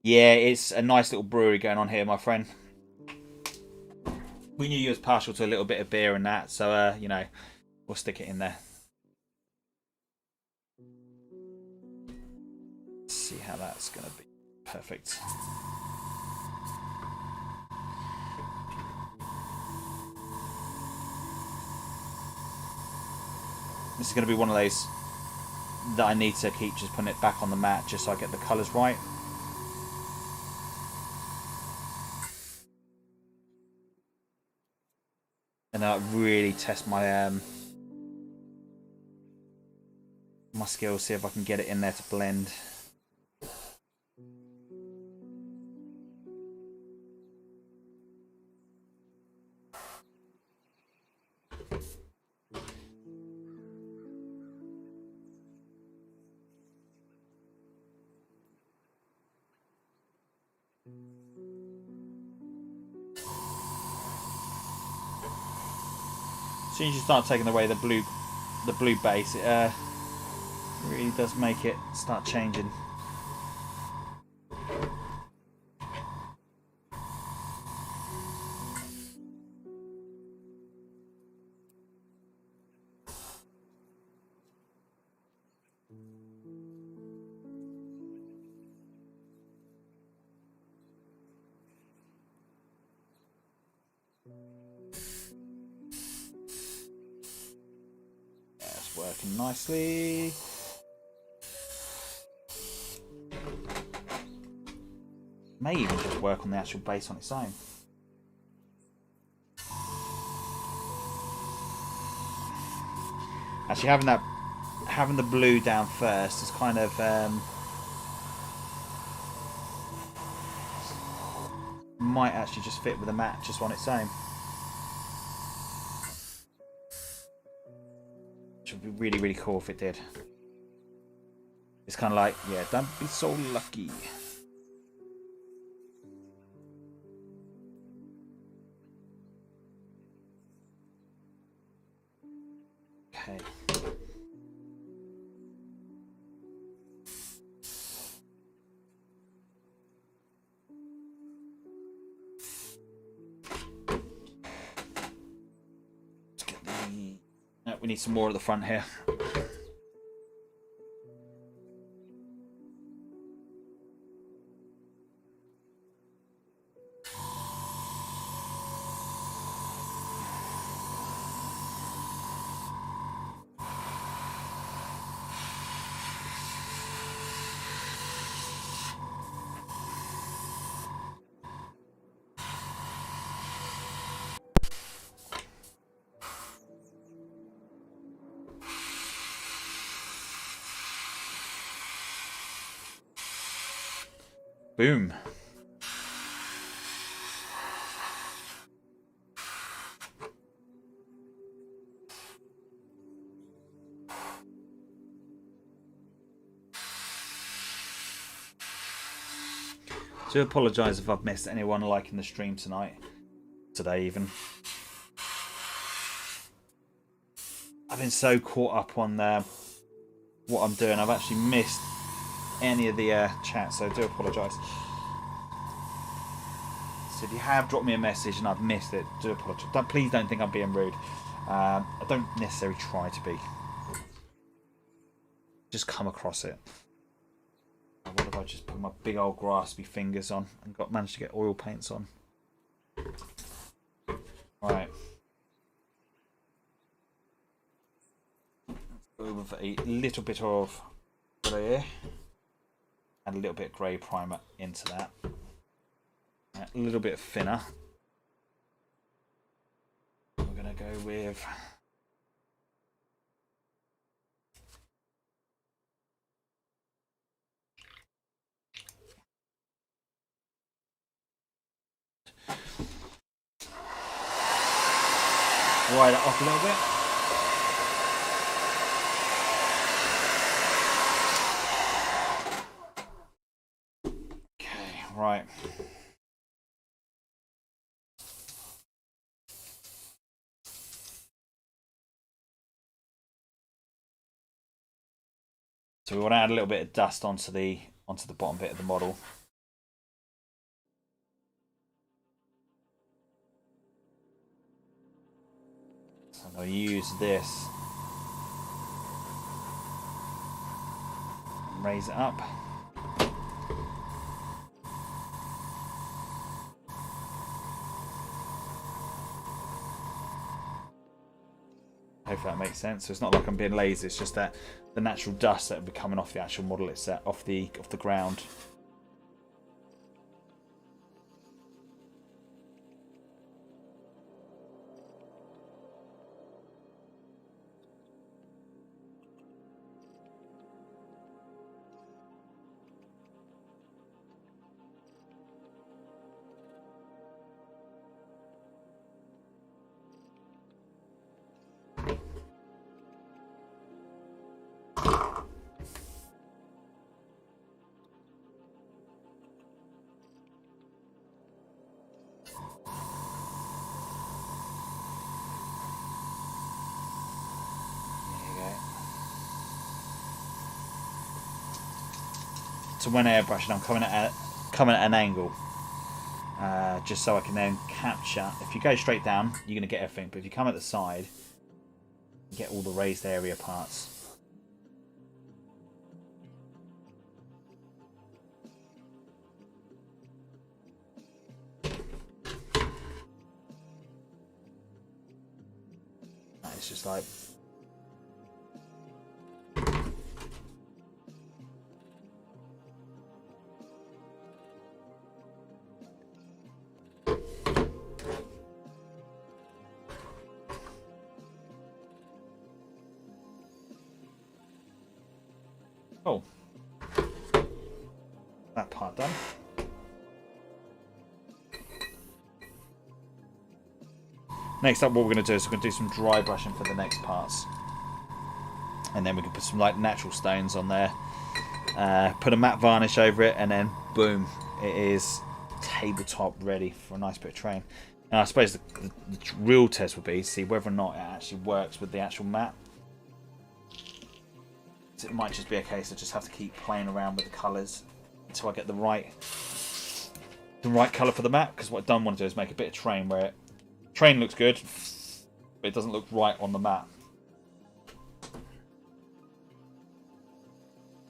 Yeah, it's a nice little brewery going on here, my friend. We knew you was partial to a little bit of beer and that, so, you know, we'll stick it in there. Let's see how that's going to be. Perfect. This is going to be one of those that I need to keep just putting it back on the mat just so I get the colours right. And I really test my my skills, see if I can get it in there to blend. As soon as you start taking away the blue base, it really does make it start changing. Working nicely. May even just work on the actual base on its own. Actually, having the blue down first is kind of might actually just fit with the mat just on its own. Which would be really, really cool if it did. It's kind of like, yeah, don't be so lucky. Okay. Let's get the... No, we need some more at the front here. Boom. Do apologise if I've missed anyone liking the stream today even. I've been so caught up on what I'm doing, I've actually missed any of the chat, so I do apologise. So if you have dropped me a message and I've missed it, do apologise. Please don't think I'm being rude. I don't necessarily try to be. Just come across it. What if I just put my big old graspy fingers on and managed to get oil paints on? Right. Go with a little bit of grey. Add a little bit of grey primer into that. A little bit thinner. We're going to go with... Wide it up a little bit. Okay, right. So we want to add a little bit of dust onto the bottom bit of the model. So I'm going to use this and raise it up. Hopefully that makes sense. So it's not like I'm being lazy, it's just that the natural dust that will be coming off the actual model itself, off the ground. So when airbrushing, I'm coming at an angle, just so I can then capture. If you go straight down, you're going to get everything, but if you come at the side, you get all the raised area parts. It's just like... That part done. Next up, what we're going to do is we're going to do some dry brushing for the next parts. And then we can put some like natural stones on there. Put a matte varnish over it, and then boom, it is tabletop ready for a nice bit of terrain. And I suppose the real test would be to see whether or not it actually works with the actual matte. So it might just be a case of just have to keep playing around with the colours until I get the right colour for the matte. Because what I don't want to do is make a bit of terrain where terrain looks good, but it doesn't look right on the matte.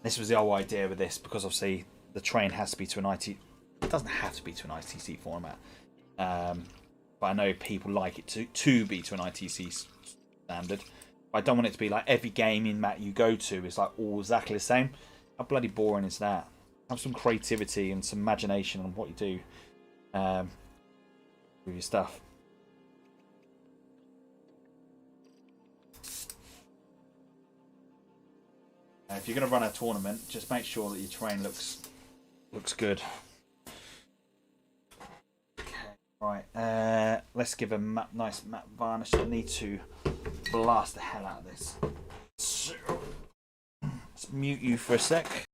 This was the whole idea with this, because obviously the terrain has to be to an IT. It doesn't have to be to an ITC format, but I know people like it to be to an ITC standard. But I don't want it to be like every gaming mat you go to is like all exactly the same. How bloody boring is that? Have some creativity and some imagination on what you do with your stuff. If you're going to run a tournament, just make sure that your terrain looks good. Okay, right. Let's give a nice matte varnish. I need to blast the hell out of this. So, let's mute you for a sec.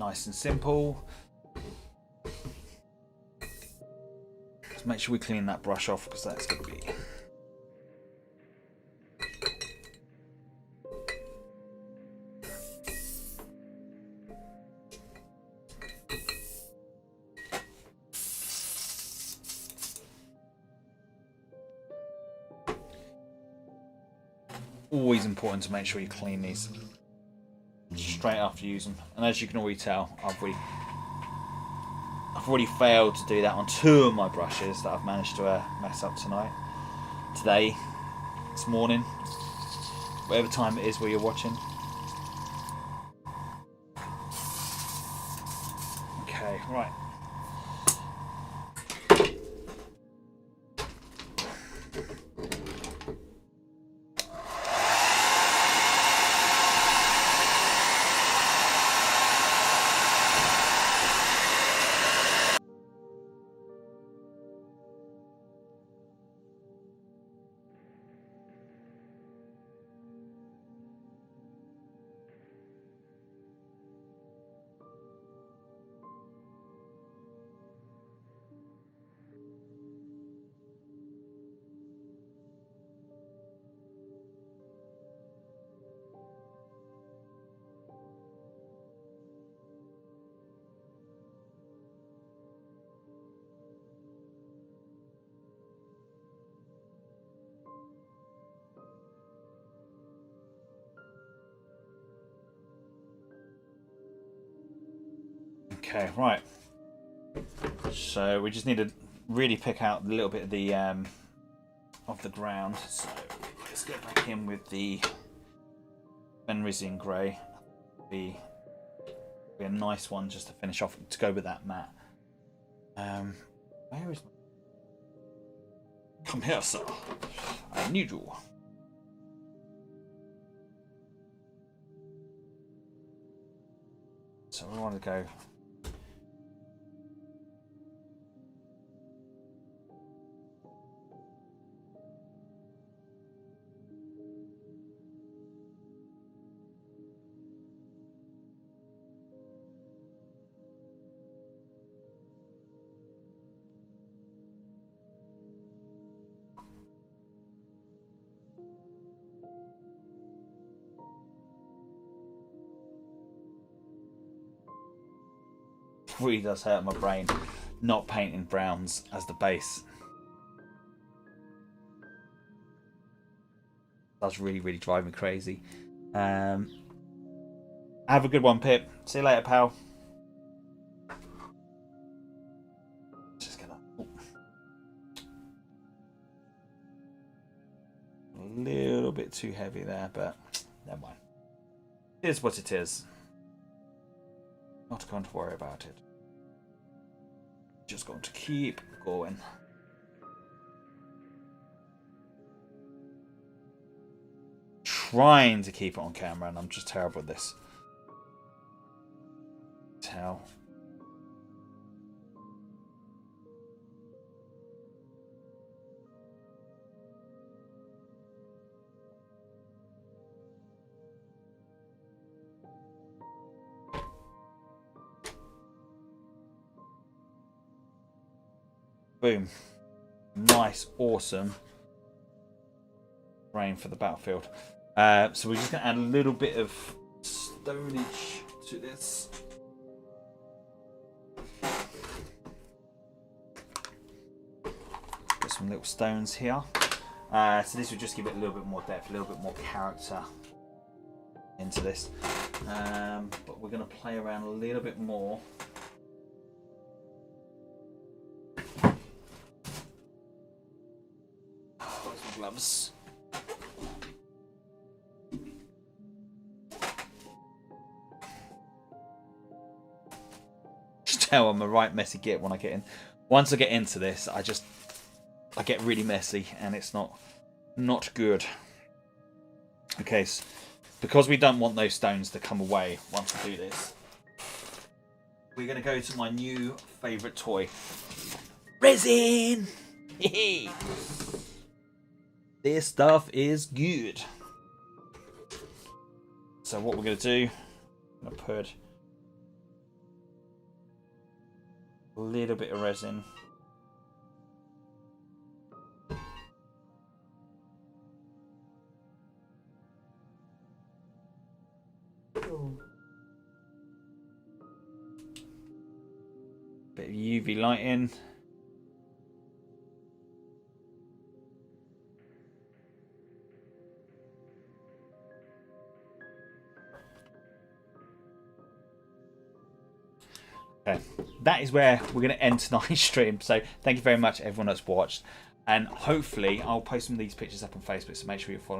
Nice and simple. Let's make sure we clean that brush off because that's going to be... Always important to make sure you clean these straight after you use them. And as you can already tell, I've already failed to do that on 2 of my brushes that I've managed to mess up today, this morning, whatever time it is where you're watching. Okay, right. Okay, right. So we just need to really pick out a little bit of the ground. So let's get back in with the Benrizian grey. Be a nice one just to finish off to go with that matte. Where is? Come here, sir. I need you. So we want to go. Really does hurt my brain not painting browns as the base. That's really drive me crazy. Have a good one, Pip. See you later, pal. Just gonna a little bit too heavy there, but never mind. It is what it is. Not going to worry about it. Just going to keep going. Trying to keep it on camera, and I'm just terrible at this. Tell. Boom. Nice, awesome rain for the battlefield. So we're just going to add a little bit of stonage to this. Got some little stones here. So this will just give it a little bit more depth, a little bit more character into this. But we're going to play around a little bit more. Gloves. Just tell I'm a right messy git when I get in. Once I get into this, I get really messy, and it's not good. Okay, so because we don't want those stones to come away once we do this, we're going to go to my new favourite toy, resin. This stuff is good. So what we're going to do, I'm going to put A little bit of resin. Bit of UV lighting. Okay, that is where we're going to end tonight's stream. So thank you very much everyone that's watched, and hopefully I'll post some of these pictures up on Facebook, so make sure you follow